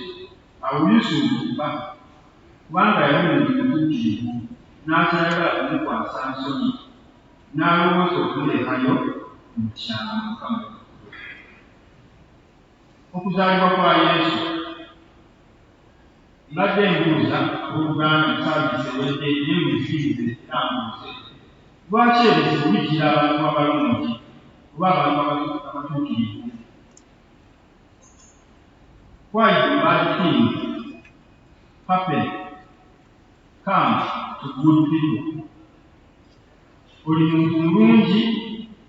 kubanga yali muntu mutuukirivu, n'atayagala kumukwasa nsonyi, n'alowooza okumulekayo mu kyama Mukama. Okuzaalibwa kwa Yesu mbadde mbuuza abooluganda saavisi ewedde ne muzikirize tambuuze. Lwaki ebizibu bijjira abantu abalungi oba abantu abatuukirivu? Why do bad things happen come to good people? Oli muntu mulungi,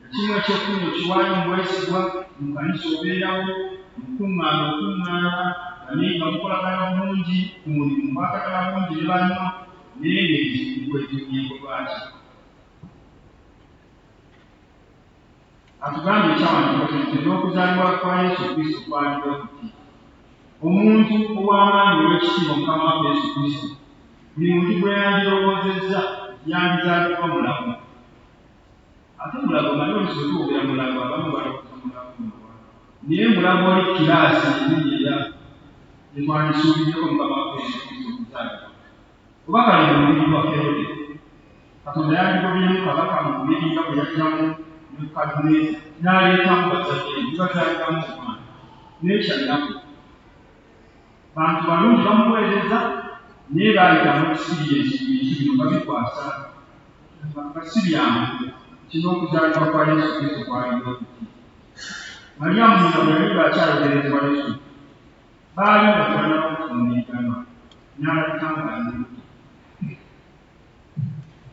ekimu ekyokumi okiwaayo mu bwesigwa, mu kanisa obeerawo, okuŋŋaana, nga mukolagana bulungi, ku mulimu mukwatagana bulungi ne banno, naye ng'ekizibu gw'etunyeko lwaki? Atugambye ekyawandiikibwa kino n'okuzaalibwa kwa Yesu Kristo kwali bwe kuti. Omuntu ow'amaanyi ow'ekitiibwa Mukama waffe Yesu Kristo, buli muntu gwe yandirowoozezza yandizaalibwa mulamu. Ate mulago naye olusozi tuwogera mulago, abamu balowooza mulago muwa. Naye mulago oli kiraasi ennimi era gye twandisuubiddeko Mukama waffe Yesu Kristo okuzaalibwa. Oba kale mu mubiri gwa Kerode, Katonda yandigobyemu kabaka mu mubiri nga bwe yajjamu Nebukadduneeza n'aleetamu bazadde be, bazaaliramu omwana. N'ekyanaku bantu balungi bamuweereza, naye baayitamu ekisiriyensi bino babikwasa nga si byangu. Kino okuzaalibwa kwa Yesu Kristo kwali bwe kuti. Mariyamu nnyina bwe yali ng'akyayogerezebwa Yesu, baali nga tebannaba kufumbiriganwa, n'alabika ng'ali lubuto.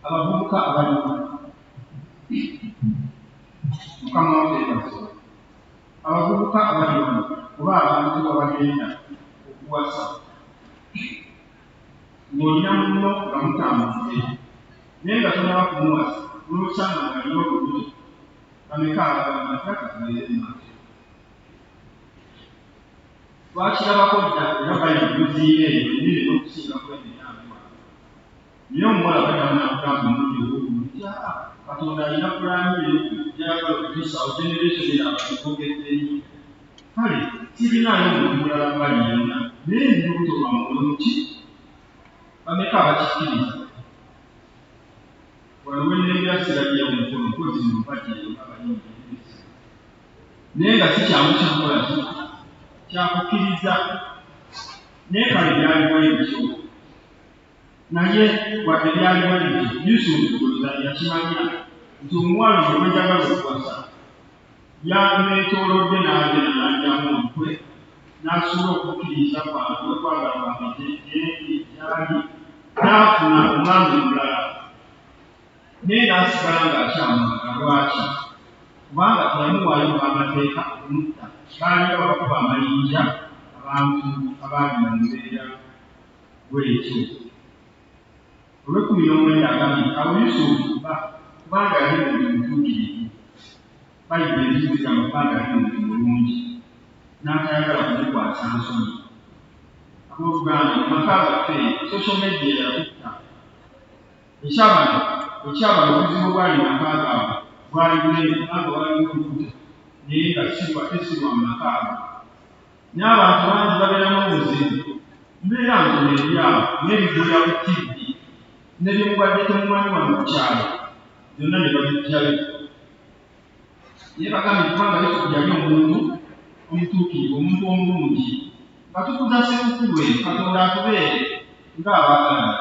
Abavubuka abali wano, Mukama waffe yeebazibwe. Abavubuka abali wano oba abantu abagenda okuwasa, ng'olina munno nga mutambudde, naye nga tonnaba kumuwasa, n'osanga ng'alina olubuto, bameka abagamba nti akatubeere maaso. Twakirabako dda era Bayibuli buziire eyo ennene n'okusingako emiryango. Naye omuwala baddamu n'akugamba omulundi ogwokubiri nti Katonda alina pulaani ye gy'ayagala okutuusawo generation eno abagogedde nnyo. Kale sirinayo muntu mulala mbali yonna, naye ndi lubuto lwa mwoyo ki? Bameka abakikkiriza? Wano we nnengera sirabyewo omukono mpozi mu mpajjeeyo abayimbi ebisa. Naye nga si kyangu kyakola ki? Kyakukkiriza. Naye kale byaliwo ebityo. Naye wadde byaliwo ebityo, Yusufu yakimanya nti omuwala ono gwe njagala okuwasa yanneetoolodde n'agenda n'ajjamu omutwe n'asuula okukkiriza kwange okwagala kwange gyali, n'afuna omwami omulala. Naye n'asigala ng'akyamwagala. Lwaki? Kubanga teyamuwaayo olw'amateeka okumutta. Baali abakuba amayinja abantu abaali mu mbeera bw'etyo. Olw'ekumi agambye awo Yusufu kubanga yali muntu mutuukirivu, Bayibuli ezigamba kubanga yali muntu mulungi, n'atayagala kumukwasa nsonyi. Abooluganda mu maka gaffe social media yatutta. Ekyabano obuzibu bwali mu maka gaabwe bwali bunene kubanga waliwo olubuto, naye nga tesirwa mu maka ago. N'abantu bangi babeeramu obuzibu, mbeera ntono eri awo n'ebigulira ku TV ne byemubadde temumanyi wano ku kyalo byonna ne babijjayo. Naye bagambye kubanga Yusufu yali omuntu omutuukirivu, omuntu omulungi, nga tukuza Ssekukkulu eyo Katonda atubeere ng'abaagalana.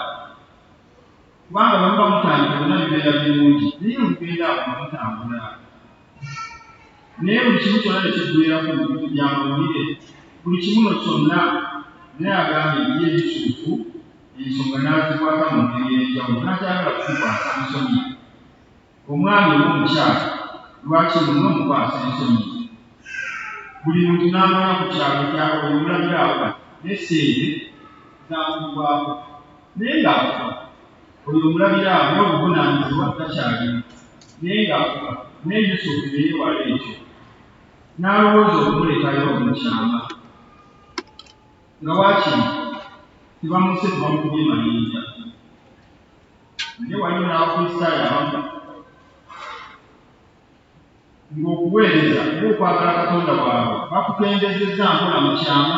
Kubanga bwe muba mutandika byonna bibeera birungi, naye olugenda awo nga mutambula. Naye buli kimu kyonna ne kiggweerako mu bintu by'amawulire, buli kimu no kyonna. Naye agambye ye Yusufu ensonga n'azikwata mu ngeri ey'enjawulo, n'akyagala kumukwasa nsonyi. Omwami oba omukyala lwaki luno mukwasa ensonyi buli muntu n'amanya ku kyalo kyabo oyo omulabiraawo n'esente zamugwako naye ng'afuba oyo omulabiraawo n'obuvunaanyizibwa takyalimu naye ng'afuba naye Yusufu ne yeewala ekyo n'alowooza okumulekayo mu kyama nga waakiri tebamuse tebamukubye mayinja naye waliwo n'abakristaayo abamu ng'okuweereza ng'okwagala Katonda bwabwe bakukendezezza mpola mu kyama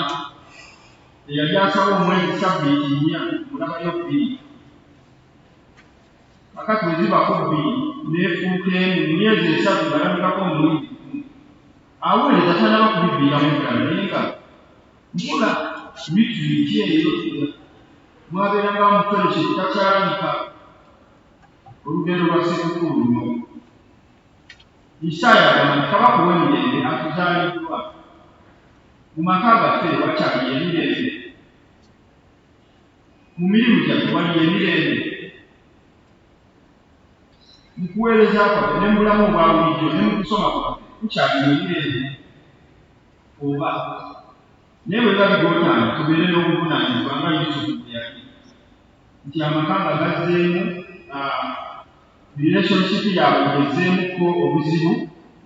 eyali asaba omwezi ssabbiiti nnya mulabayo bbiri kakati bwe zibako bbiri n'efuuka emu mu myezi esatu ng'alabikako omulundi gumu aweereza tanaba kubiviiramu ddala naye nga mpola bituliki eyo mwabeeranga mufereki takyalabika olugendo lwa Ssekukkulu luno Isaaya agamba nti kabaka ow'emirembe atuzaaliddwa mu maka gaffe wakyali emirembe mu mirimu gyaffe wali emirembe mu kuweereza kwaffe ne mu bulamu obwa bulijjo ne mu kusoma kwaffe kukyali emirembe oba naye bwe biba bigotaana tubeere n'obuvunaanyizibwa nga Yusufu bwe yali nti amaka nga gazzeemu relationship yaabwe ngezzeemuko obuzibu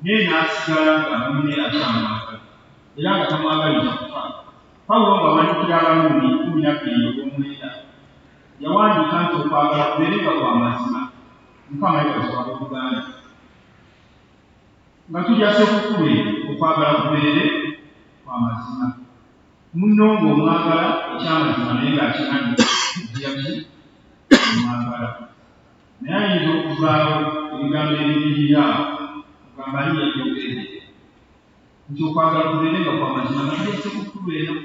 naye n'asigala nga munne akyamwagala era nga tamwagaliza kufa Pawulo ng'awandiikira Abaruumi 12:9 yawandiika nti okwagala kubeerenga kwa mazima Mukama yeebazibwa Buganda nga tulya Ssekukkulu okwagala kubeere kwa mazima munno ng'omwagala ekyamazima naye ng'akimanyi gyaki omwagala naye ayinza okuvaawo ebigambo ebiririra kugamba ali yabyogedde nti okwagala kubeerenga kwa mazima nga tulya Ssekukkulu eno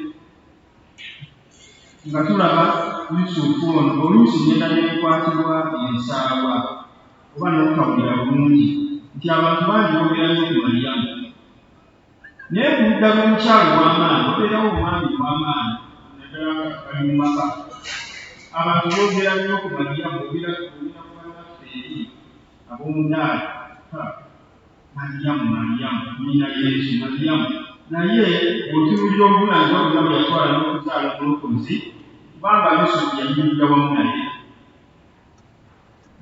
nga tulaba Yusufu ono oluusi ngenda n'ebikwatibwa ensaalwa oba n'okutawulira bulungi nti abantu bangi boogera nnyo ku Maliyamu naye ku ludda lw'omukyalo w'amaanyi wabeerawo omwami w'amaanyi naddala nga bali mu maka abantu boogera nnyo ku Maliyamu boogera kubannaffe eri ab'omunaali Maliyamu nnyina Yesu Maliyamu naye bw'otunuulira obuvunaanyizibwa bwonna bwe yatwala n'okuzaala omulokozi kubanga Yusufu yayimirira wamu naye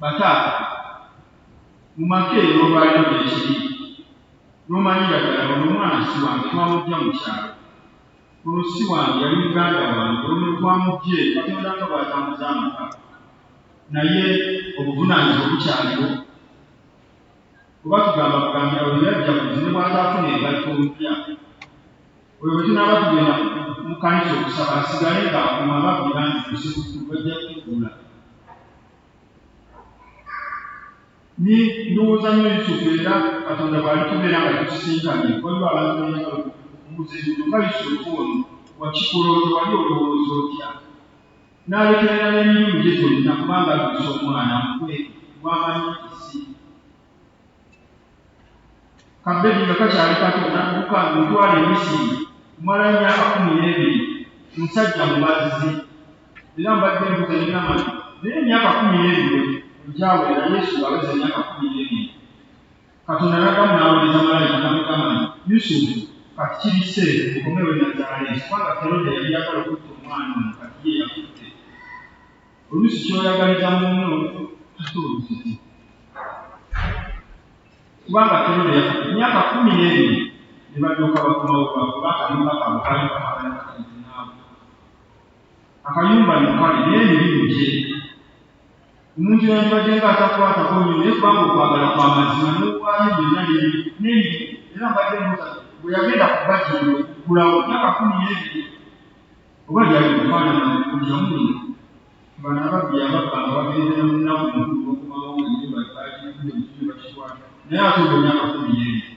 bataata mu maka eyo olwaliro gyekiri n'omanyira ddala ono omwana si wange twamugya mu kyalo ono si wange yali muganda wange ono twamugye Katonda nga bw'atambuza amaka naye obuvunaanyizibwa bukyaliwo oba tugamba kugambira oyo yajjaguzi ne bw'ataafuna engatto mpya oyo bwe tunaaba tugenda mu kkanisa okusaba asigale ng'akuma babwira nti Ssekukkulu bajja kutuula ni ndowooza nnyo Yusufu era Katonda bw'alitubeera nga tukisinkanye waliwo abantu b'enjala okubuuza ebintu nga Yusufu ono wakikola otyo wali olowooza otya n'alekerera n'emirimu gye gyonna kubanga aluusa omwana mukwe bw'amanyi esi Kabedi nga kakyali kato n'adduka mutwala e Misiri kumala emyaka 12 musajja mubazzi era mbadde mbuuza n'egamba nti naye emyaka 12 gyawera Yesu aweza emyaka 12 Katonda n'addamu n'aweereza malayika n'amugamba nti Yusufu kati kibise okomewo e Nazaaleesi kubanga Kerode yali yagala okutta omwana ono kati ye yakutte oluusi ky'oyagaliza munno ate oluusi kubanga Kerode yakutte emyaka 12 ne balyoka bakomawo kuba akayumba kaabwe kaali kafaanana katiiti naabo akayumba ne kale naye emirimu gye omuntu yandibadde ng'atakwatako nnyo naye kubanga okwagala kwa mazima n'owaayo byonna n'emirimu era mbadde mbuuza bwe yagenda ku bajjiri okuggulawo myaka 12 oba lyali okufaanana kulyamu bano ababbi ababbanga bagendera mu nnaku mukulu okumawo ennyumba baagikutte ekituli bakitwala naye ate olwo myaka 12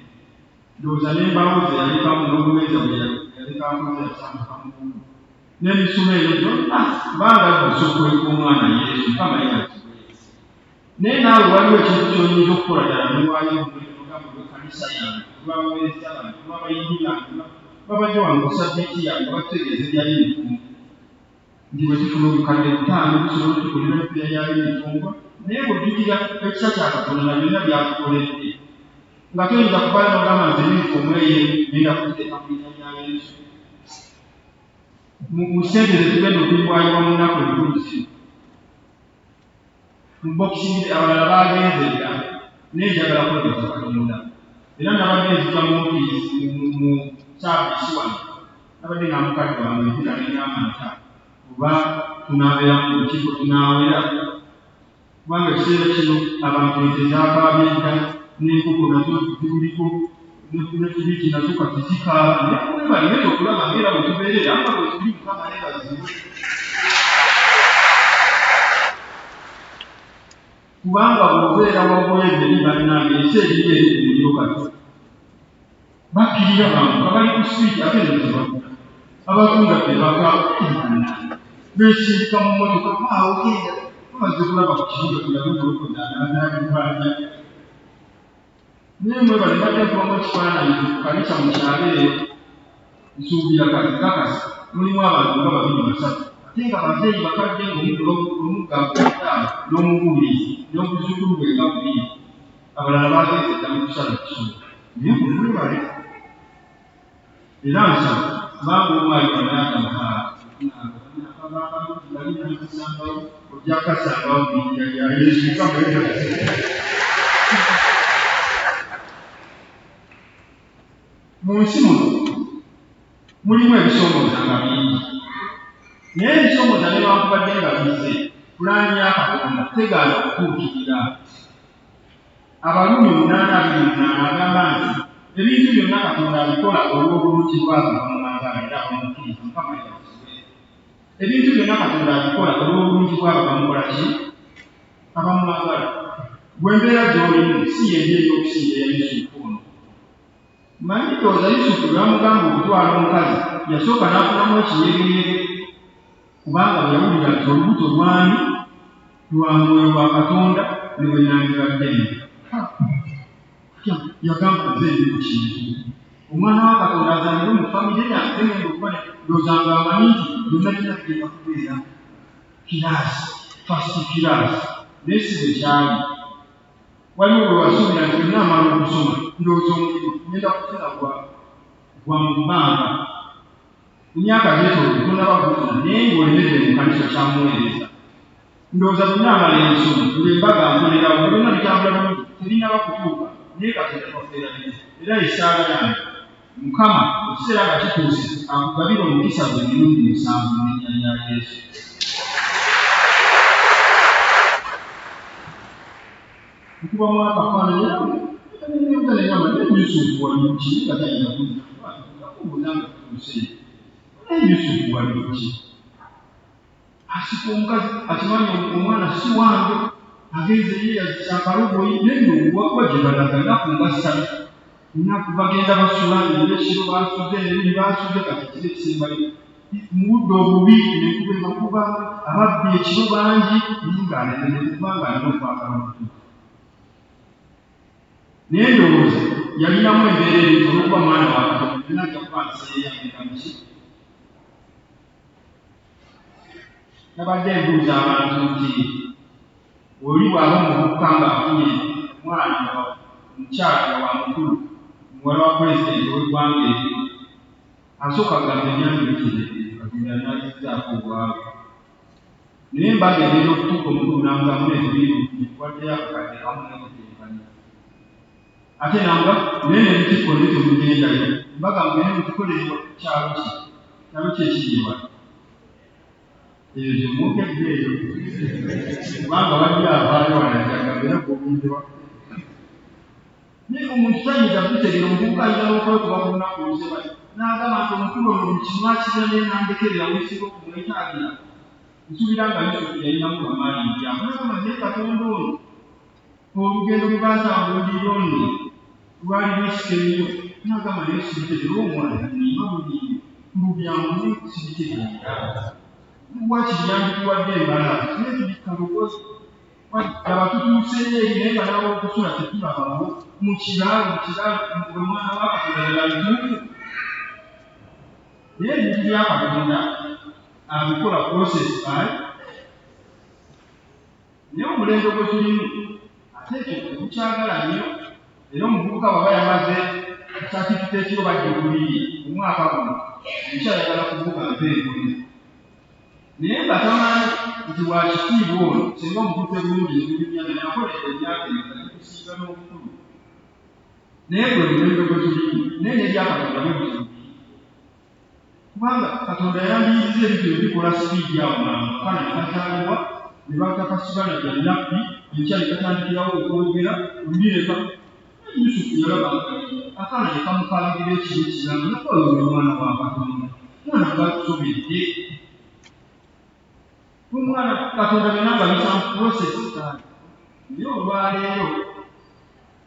ndowooza n'embaawo ze yalekamu n'obuweeza bwe yalekamuze yasambukamukulu n'emisuma eyo gyonna kubanga gusokoleka omwana Yesu Mukama yeebazibwe naye naawe waliwo ekintu ky'oyinza okukola ddala n'owaayo omugambo gw'ekkanisa yange lwabaweereza bange lwabayimbi bange babadde wano ku sabbiiti yange batutegeeza ebya yunifomu nti bwe tufuna obukadde 5 tusobola otukolera empya ya yunifomba naye bw'ojjukira ekisa kya Katonda na byonna byatukoledde nga toyinza kufayo n'ogamba nti yunifoomu eyo genda kuteeka mu linnya lya Yesu. Mu ssente ze tugenda okuyiwaayibwa mu nnaku entuusi mu bokisi abalala baagenze dda naye njagala kwegeza Katonda era nabadde nzija mu saavisi wano nabadde nga mukadde wange mpita n'enyamanta oba tunaabeera mu lukiiko tunaawera kubanga ekiseera kino abantu ente zaakaabye dda n'enkoko nazo zibuliko nekibiki nazo kati zikaaba nebalinaye okulaba ngaera bwe tubeerera anga bwe tuli Mukama nebaziwe kubanga bw'obeera wagoyedde eri bannange ensi eriyo eri ku muliro kati bakkirira bantu abali ku sipiiti ate nezebagula abatunda bebaka beesiika mu mmotoka awo genda bamaze kulaba ku kibuga kulabugolokodaanaanaabibanja naye mwebale mbadde nkubamu ekifaananyi kanisa mu kyalo eyo nsuubira kati kakasi mulimu abantu nga 2-3 ate nga bazeeyi bakadde ng'omuggaao n'omubuulizi n'obuzukulu bwe nga 2 abalala bagenze dda mu kusala kisomo naye mwebale era nsaba kubanga omwali wanayaka muhaala ojja kasangawo mu linnya lya Yesu mu nsi muno mulimu ebisoomooza nga bingi naye ebisoomooza ne bankubadde nga bize pulaani ya Katonda tegaana okutuukirira. Abaluumi 8:28 agamba nti ebintu byonna Katonda abikola olw'obulungi bw'abamumangaala era abamukkiriza Mukama yabasibe. Ebintu byonna Katonda abikola olw'obulungi bw'abamukola ki abamumangaala. Bwe mbeera gy'olimu si yendi ey'okusinga eya Yusufu ono. Manyi ndowooza Yusufu lwamugamba okutwala omukazi yasooka n'afunamu ekinyegeyege kubanga bwe yawulira nti olubuto lwani lwa Mwoyo wa Katonda ne bwe nandibaddemu yagamba nze ndi ku kintu omwana wa Katonda azalibwe mu famire yange ngenda okuba ndowooza amanyi nti byonna byonna bigenda kubeera kiraasi fasiti kiraasi naye si bwe kyali. Waliwo bwe wasuubira nti byonna amala okusoma ndowooza omulimu ngenda kufuna gwa mu bbanga emyaka gyetoolodde tonaba gufuna naye ng'olemedde mu kanisa kyamuweereza ndowooza byonna amala ensoma ng'embaga nkolerawo byonna bitambula bulungi terinaba kutuuka naye Katonda twaferaniza era essaala yange Mukama ekiseera nga kituuse akugabira omukisa gwe emirundi 7 mu linnya lya Yesu. Nkubamu akafaananyi era Yusufu wali ki nga talina kubuuza nga tutuuse naye Yusufu wali ki asika omukazi akimanyi omwana si wange agenze ye yazisa akaloboyi naye owakuba gye balaga nnaku nga 3 nnaku bagenda basula ebekiro basuze nebiri basuze kati kiri ekisembayo mu budde obubi nenkuba emakuba ababbi ekiro bangi naye ng'alemere kubanga alina okwagala okutuuka. Naye ndowooza yalinamu embeera eringi olw'okuba mwana wa Katonda alina ajja kuba nseeyagenda muki. Nabadde mbuuza abantu nti oli bw'aba omuvubuka ng'afunye omwana mukyala wa mukulu muwala wa pulezidenti w'eggwanga eryo asooka agamba emyandiikire Katonda n'agizzaako obwawe naye mbaga egenda okutuuka omukulu n'amugamba waddeyo akakadde kamu n'ekiteekanya ate nanga naye n'ebitiko ne temugendayo mbaga mugende mutukolere kyalo ki kyalo ki ekiriwa eyo mwokedde eyo kubanga wajja avaayo wanajaga era gwogundewa naye omuntu tayinza kutegeera omuvubuka ayinza n'okwekuba ku lunaku luseba n'agamba nti omukulu ono buli kimu akirira naye nandekerera wesiba okumwetaagira nsuubira nga Yusufu yalinamu bamaanyi byagamba naye Katonda ono olugendo lugatambulira ono lwali lwisika ennyo n'agamba naye sibitegeera omwana nima buli lubyamu naye sibitegeera lwaki yandikuwadde embalaazi naye tuli kalogozi laba tutuuseeyo eri naye nga n'aba okusula tetulabawo mu kiraalo omwana wa Katonda yalituufu naye ebintu bya Katonda abikola process ayi naye omulembe gwe tulimu ate ekyo tebukyagala nnyo era omuvubuka bw'aba yamaze satifikeeti yo bajjuliriye mu mwaka guno ekyayagala kuvuga mpeekoni naye nga tamanyi nti bwakitiibwa ono singa omukute bulungi ebibinya nayakolera emyaka emeka gikusinga n'obukulu naye gwe mulembe gwe tulimu naye n'ebyakatonda bwe butuli kubanga katonda yandiyiriza ebintu ebikola sipiidi awo mangu kana nekazaalibwa ne batakasibana gya nabbi ekyali katandikirawo okwogera olulireka Yusufu yalaba akaana ne kamukalangira ekibi ekiramu nakoyo omwana wa Katonda mwana gatusobedde omwana Katonda benanga bisamu prosesi kaali naye olwaleero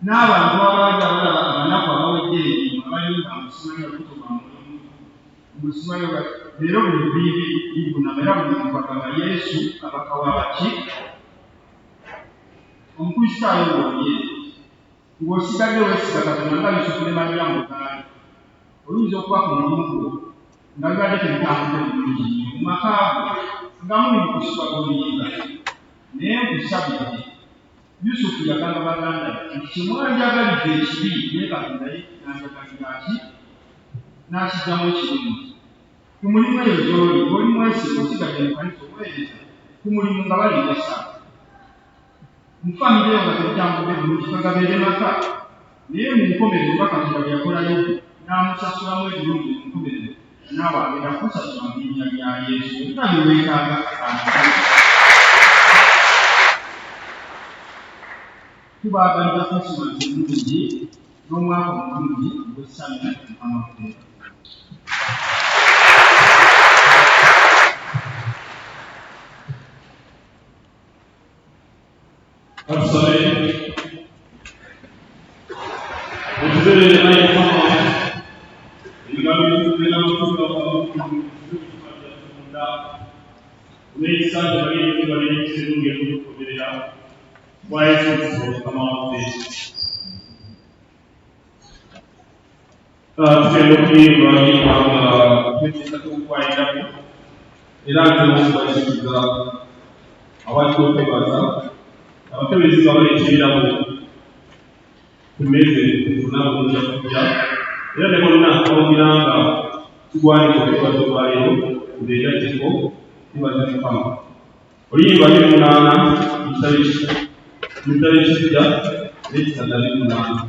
n'abantu abaali abalaba abanaku abawedde ebimu abalinga musimanyi okutoba musimanyi leero buli bibi ibunama era buli bagamba Yesu kabaka wabaki omukristaayo wonye ng'osigadde weesiga Katonda nga Yusufu ne Maliyamu bwekaali oyinza okuba ku mulimu gwo nga bibadde tebitambudde bulungi mu makaago nga muli mu kusibwa gw'oluyinza naye nkusabidde Yusufu yagamba baganda nti kimwanjagalidde ekibi naye Katonda ye n'anjagalira ki n'akigyamu ekirungi ku mulimu eyo gy'oli oli mwesiga osigadde mu kanisa obuweereza ku mulimu nga balingesa mu famire yo nga tebitambudde bulungi kagabeere maka naye mu nkomerero nga Katonda bwe yakolayo n'amusasulamu ebirungi mu nkomerero naawe agenda kusasula mu linnya lya Yesu nga bye weetaaga tubaagaliza Krisimansi ennungi n'omwaka omulungi ogw'essanyu Mukama waffe. Tusabe ekibeere naye Mukama ebigambo ebitugenda okutuuka munda n'ekisanja bali ekitubali ekisirungi okutukomerera kwa Yesu Kristo Mukama waffe. Tugenda okuyimba nyimba nga twetesako okukwayiramu era ntera okubasiriza abattu okwebaza abakebezi nga baleekeramu ku mmeeza olunaku lujja kujja era ne bonna abawulira nga tugwanira okwebaza olwaleero kubeegatteko tubaza Mukama. Oluyimba 28 kitabo ekijja n'ekitanda 8.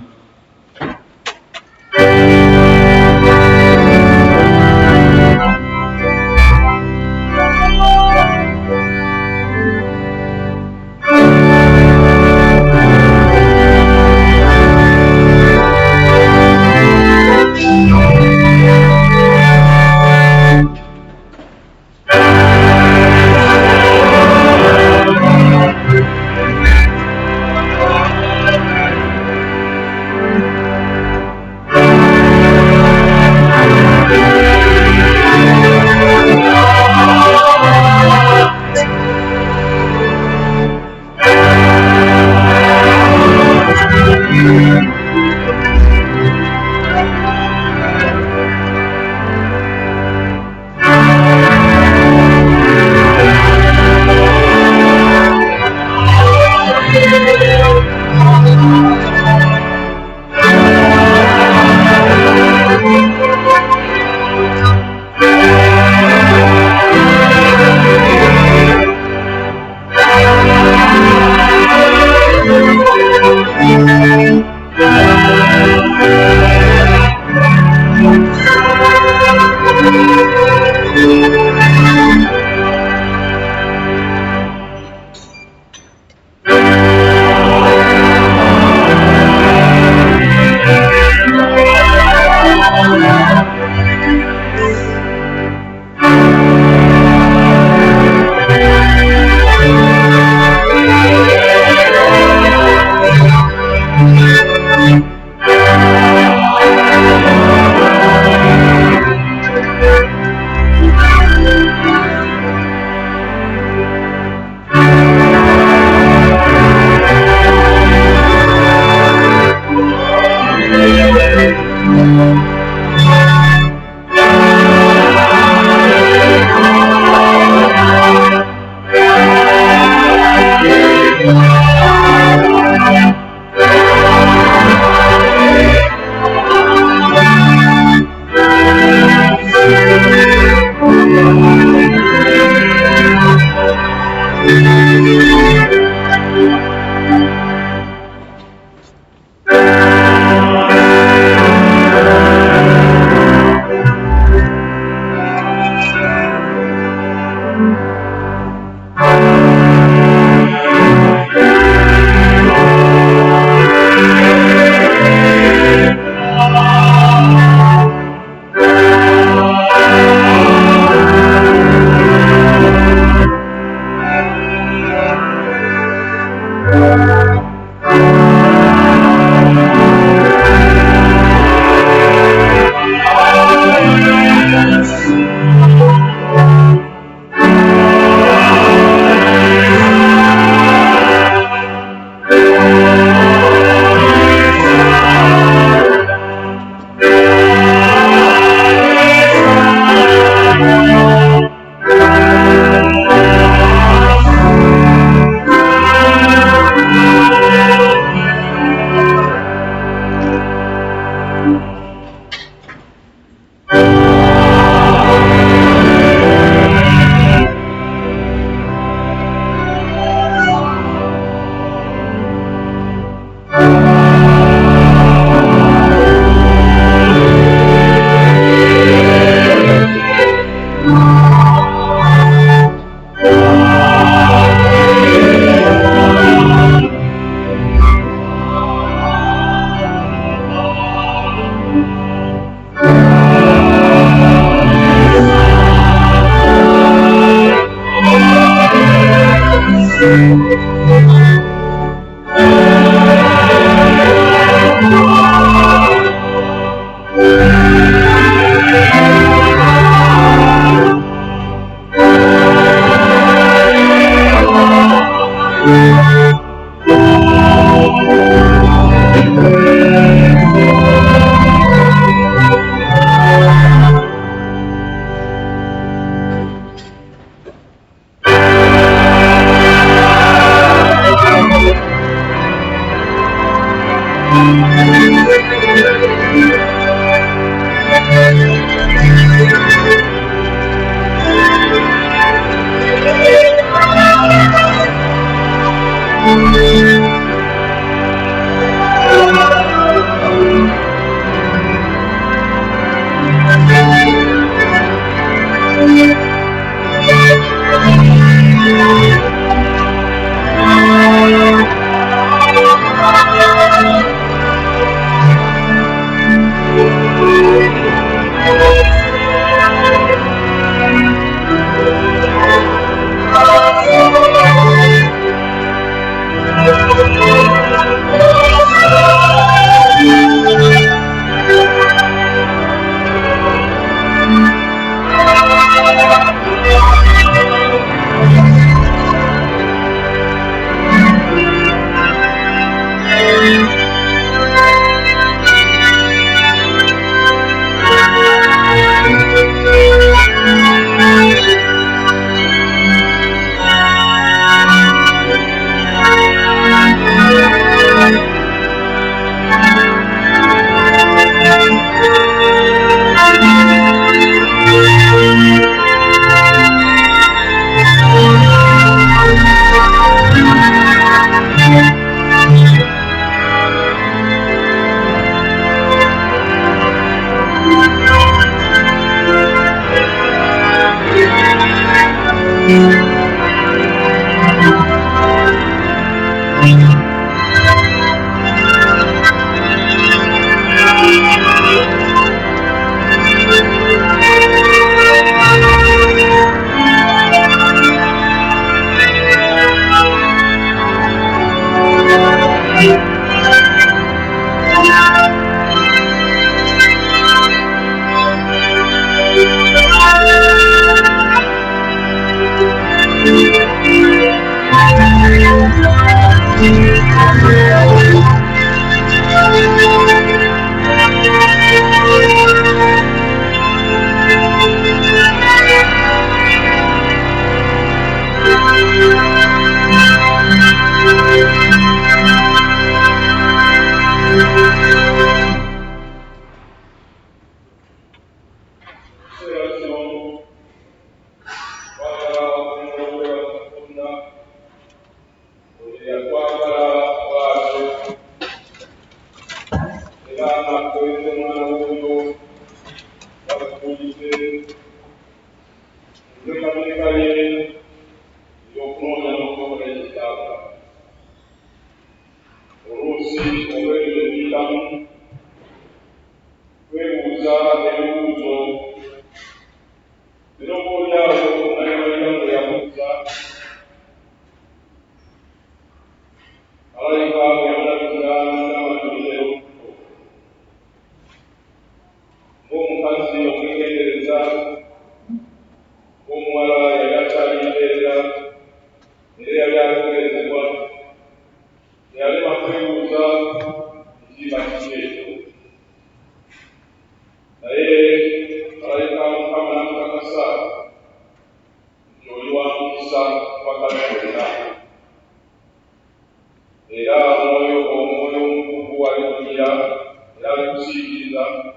kwebaza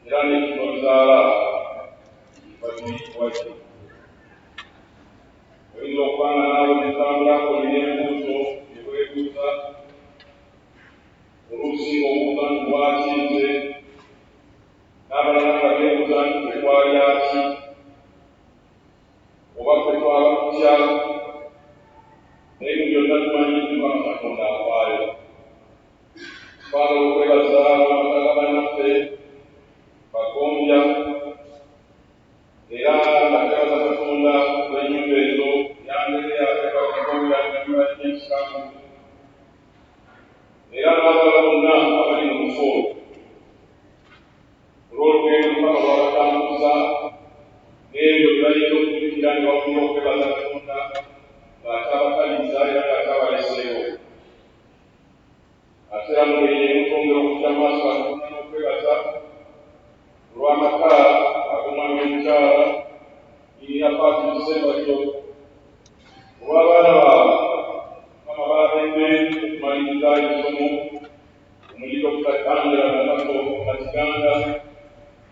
era nekinozaala bakikuwaki oyinza okubanga naawe netambulako nenembuuzo ekwebuuza oluusi obuuza nti lwakize n'abalala nga beebuuza nti tekwali aki oba tetwala kutya naye mu byonna tumanyi Mukama Katonda afaayo. Twagala okwebaza amataka bannaffe bagombya era nga twebaza Katonda olw'ennyumba ezo yanderea bagombya ennyumba y'ekikamu era n'abala bonna abali mu bifo olw'olugendo Mukama lwabatambuza n'ebyo byalina okujjukira ne bawulira okwebaza Katonda ng'atabakaliza era ng'atabaleseewo. Ate era mu ngeri emu twongera okujja mu maaso Katonda n'okwebaza olw'amaka ag'omwami w'omukyala Iniya Patrick Ssebajjo olw'abaana baabwe Mukama baabembe okumaliriza ebisomo omuli Dr. Angela Nakato Nakiganda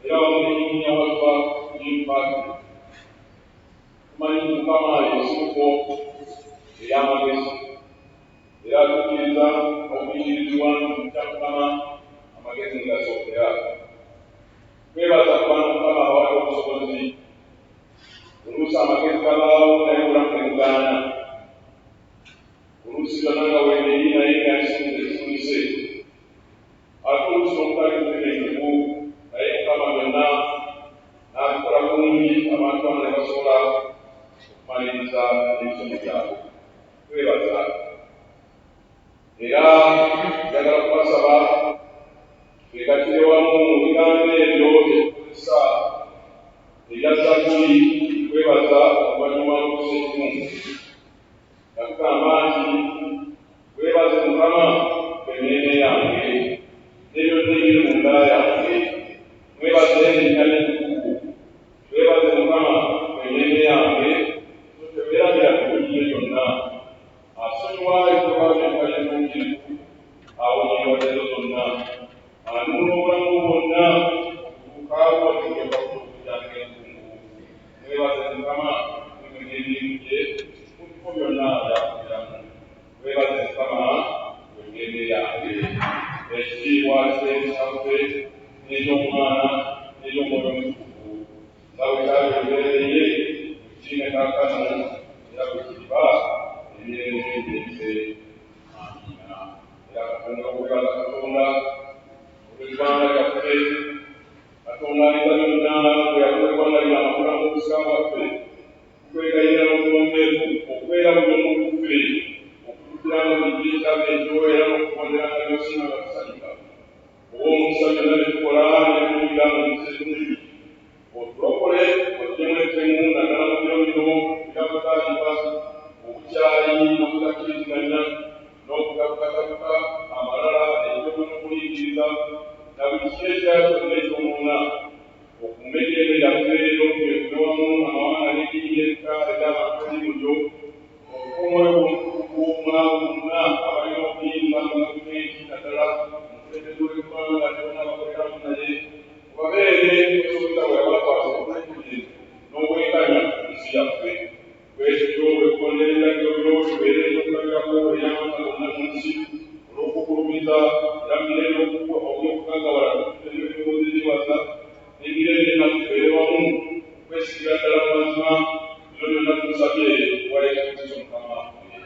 era wamulinnya wava Jim Patrick. Tumanyi Mukama y'ensibuko ey'amagezi era tukkiriza okuyigirizibwa nti kya Mukama amagezi ngasookera. Twebaza kubanga Mukama awawadde obusobozi oluusi amagezi gabaawo naye obulamu ne bugaana oluusi byonna nga weebiri naye nga ekisinze kifunise ate oluusi n'okutali kutegeekeku naye Mukama byonna n'abikola bulungi abantu bano ne basobola okumaliriza ebisomo byabwe. Twebaza era njagala kubasaba twegatire wamu mu bigambo ebyo ebitukozesa ebya Zabbuli twebaza oluvannyuma lw'okusekimu nga tugamba nti weebaze Mukama emmeeme yange n'ebyonna ebiri munda yange mwebaze erinnya ly'ettukuvu weebaze Mukama emmeeme yange totebeerabira ebirungi byonna asonyiwa ebikolwa byonna ebituukirivu awonya endwadde zonna anunula obulamu bwonna okubuuka bw'otegeeka okujjanga enkungu. Mwebaze Mukama emirimu gye mu bifo byonna byakubiramu. Mwebaze Mukama emmeeme yange ekitiibwa ky'ekisaffe n'eky'omwana n'eky'omwoyo omutukuvu nga bwe kyabyongerereye mukiine kaakano era bwe kiriba emirembe egy'ense. Amiina. Era Katonda okwebaza Katonda olw'eggwanga lyaffe Katonda ayinza byonna bwe yakola eggwanga lino amakula mu busika bwaffe tukwegayirira n'obuwombeefu okubeera buli omu ku ffe okutujjiranga buli kyetaaga ekyo era n'okugonderanga by'osinga nga tusanyuka oba omukisa byonna bye tukola n'ebituwulira mu nsi otulokole otuggyeemu ettemu naddala mu biro bino ebyakutaalibwa obukyayi n'obutakkiriziganya n'okugabukatabuka amalala ekyogo n'okuyigiriza na buli kiro ekirala kyonna eky'omwonna okuuma emirembe gyaffe n'okubeekume wamu amawanga n'eddiini ly'ekika ery'abantu b'emulyo okukuuma omwoyo omutukuvu mwaabo bonna abalina okuyinza mu gavumenti naddala omukulembeze w'eggwanga ne bonna abakoleramu naye obabeere okusobeza bwe yabakwasa obulungi n'obwenkanya ku nsi yaffe. Bwekityo bwetugonderera byobyo tubeere ekyokulabirako ery'amaka gonna mu nsi olw'okugulumiza era mirembe okugaggawala ebyo ebirowoozo ebyebaza n'emirembe yenna tubeere wamu okwesigira ddala mu mazima bino byonna tumusabye wa Yesu Kristo Mukama waffe.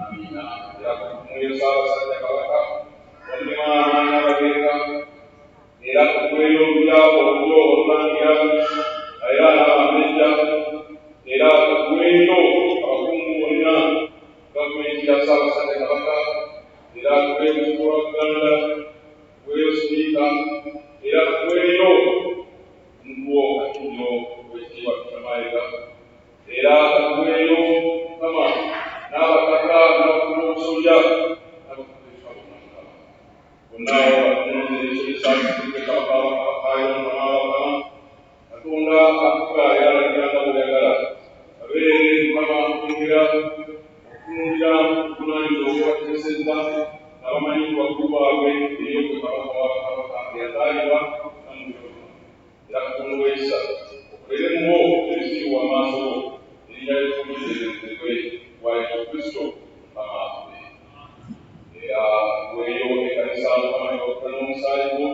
Amiina. Era kumweyo Ssaabasajja Kabaka onnema amaanyi abagenga era tukweyo olulya olulyo olulangira era n'abambejja era tukweyo abakungu bonna gavumenti ya Ssaabasajja Kabaka era tukweyo Omukulu wa Buganda tukweyo Sipiika era tukweyo omuguwo Katunyo w'ekitiibwa Peter Mayiga era tukweyo Mukama n'abataka n'abakulu b'obusolya n'abakulembeze bonna bakunyumiza ekisomesa Kabaka Mukama Katonda akuga era alagiranga bw'oyagala abeere Mukama okwongera okutunuulira obuvunaanyizibwa obwebateesezza n'abamanyi ku bakulu baabwe eri okwe Kabaka wa Kabaka eyazza Yanga Namujoma. Yakunwesa. Okulemu ebisi wa maaso erinnya ly'okutumirizibwe wa Yesu Kristo amaaso. Era weeyo ekkanisa Mukama y'okufuna omusaayi gwo.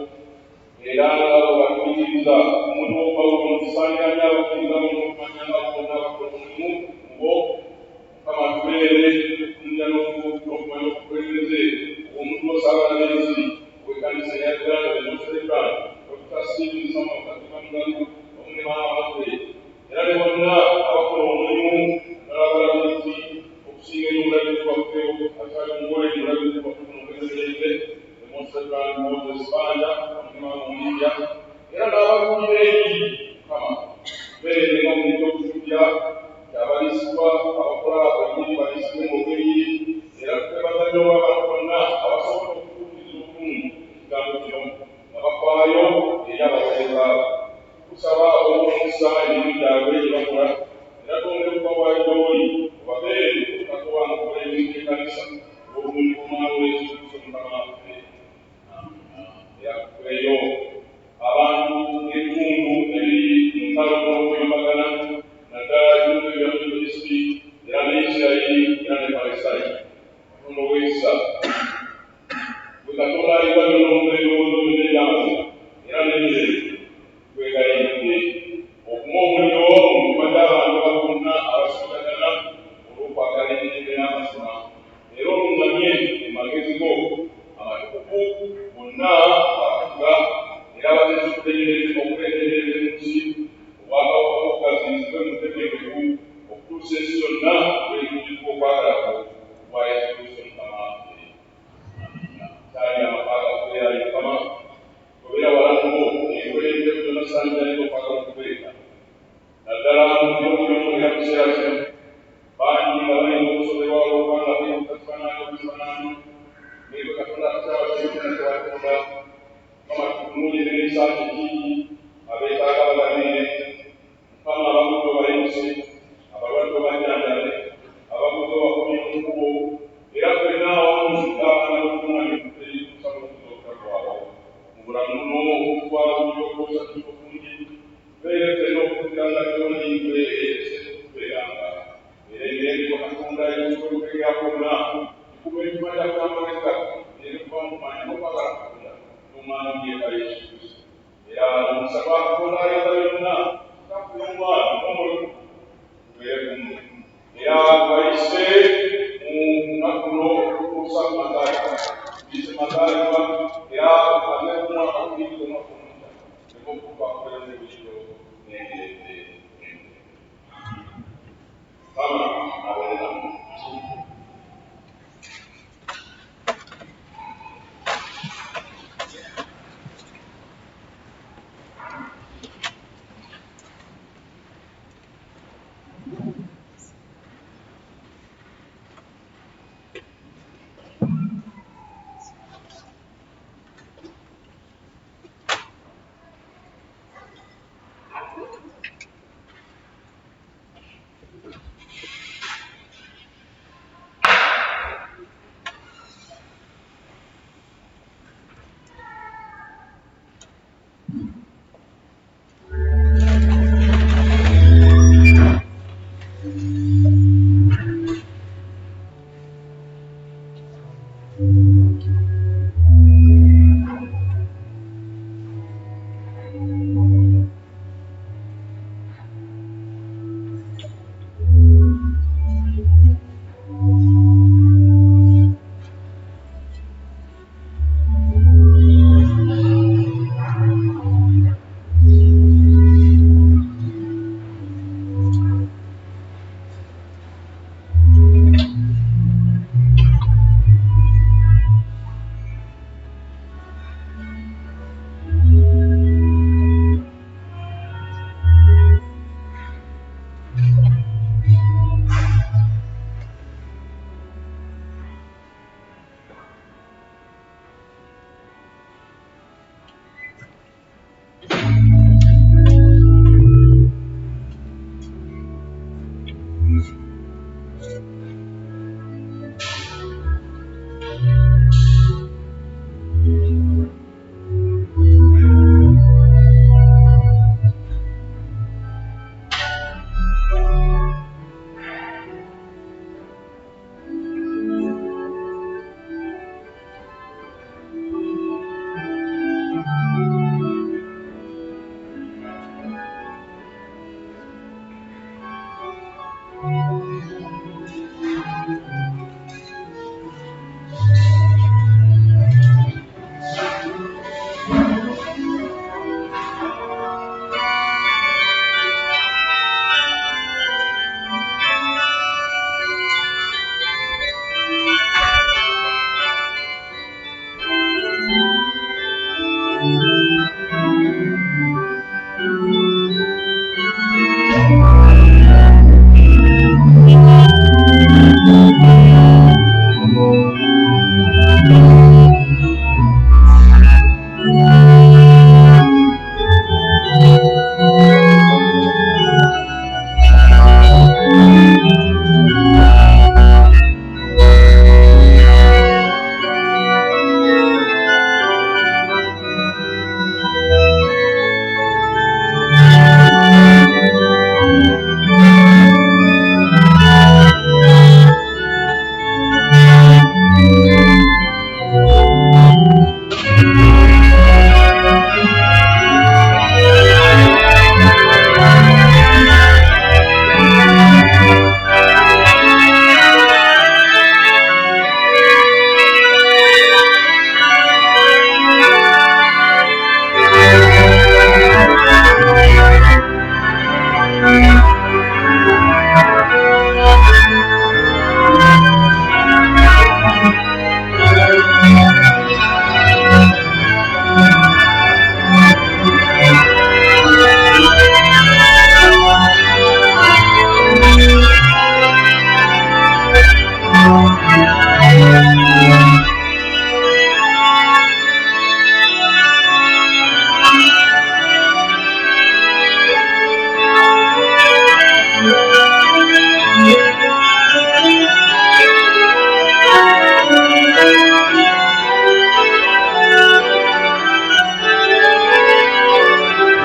Era ng'abo bakkiriza omuntu Pawulo ntusaaniranye abakkiriza n'okumanya nga bonna bakola omulimu mu bo. Mukama atubeere okunyumya n'okumanya okukulembeze omuntu w'osaabalenzi w'ekkanisa ya Uganda Demonstration Dr. Stephen Samuel Katimangalo omulemaamakwe. Era ne bonna abakola omulimu n'abalamuzi okusinga ennyo omulabizi waffe akyali omuwole omulabizi waffe n'omukesereze Demonstration Moses Banja omulemaamuliya. Era n'abakulira eri Mukama beere nga omuntu okutujja kyabalisibwa abakola ennyiri balisibwe mu bweyi. Era twebazayo abantu bonna abasobola okutuukiriza obulungi ekigambo kino nga bafaayo eri abaweereza abo. Tusaba omukisa emirimu gyabwe gye bakola. Era twongere okubawayo gy'oli obabeere okatoba nga okola ebintu by'ekkanisa olw'obulungi bw'Omwana we Yesu Kristo Mukama waffe. Era tuweeyo abantu ebitundu ebiri mu ntalo n'okuyambagana naddala ebitundu ebya Middle East era ne Isirayiri era ne Palestine. Katonda ow'ekisa bwe Katonda aliwa byonna ebirowoozo byonna eby'amazima era n'emirembe twegayirire okuma omuliro mu mitima gy'abantu bonna abasigalagana olw'okwagala emirembe n'amazima. Era oluŋŋamye mu magezi go amatukuvu bonna abakuga era abateesa okuleeterera ensi obwakabaka obugaziyizibwe mu ttegekevu okutuusa ensi yonna lw'erijjudde okwagala kwa Yesu Kristo Mukama waffe. Kyali amaka gakubeera ye Mukama tobeera walamubo ebikolebyo byonna sanjaliza okwagala okubeera naddala mu by'omulira mu kiseera kino bangi nga balina okusoberwa olw'okubanga beekutakifaananyi naye Katonda akyabateekera tebatonda. Mukama tutunuulire n'ekisaati kingi abeetaaga babalire. Mukama abaguzi obayinuse, abalwadde obajjanjabe, abaguzi obakubye mu kkubo. Era ffenna awamu ng'abaana b'okuŋŋaanya tuteeyimusa n'okuzuukuka kwabwe mu bulamu n'okutwala bulyokosa tusobungi tubeere ffenna okuziranga gy'olinze eyese tubeeranga. Era emirembe Katonda ekitolukekera kwonna kikuba emitima gy'akulamagezi gaffe erikuba mu kumanya n'okwagala Katonda n'Omwana we Yesu Kristo. Era omukisa gwa Katonda ayinza byonna kitakuuma n'omululu tubeere kumwe. Era bayise mu lunaku luno okutuusa ku mazaalibwa tuyise mazaalibwa era tumaze ku mwaka guyinza omwaka omupya eka okuva kubeera ebiriro n'emirembe. Mukama abeere nammwe.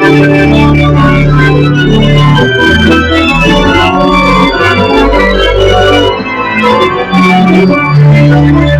Thank you.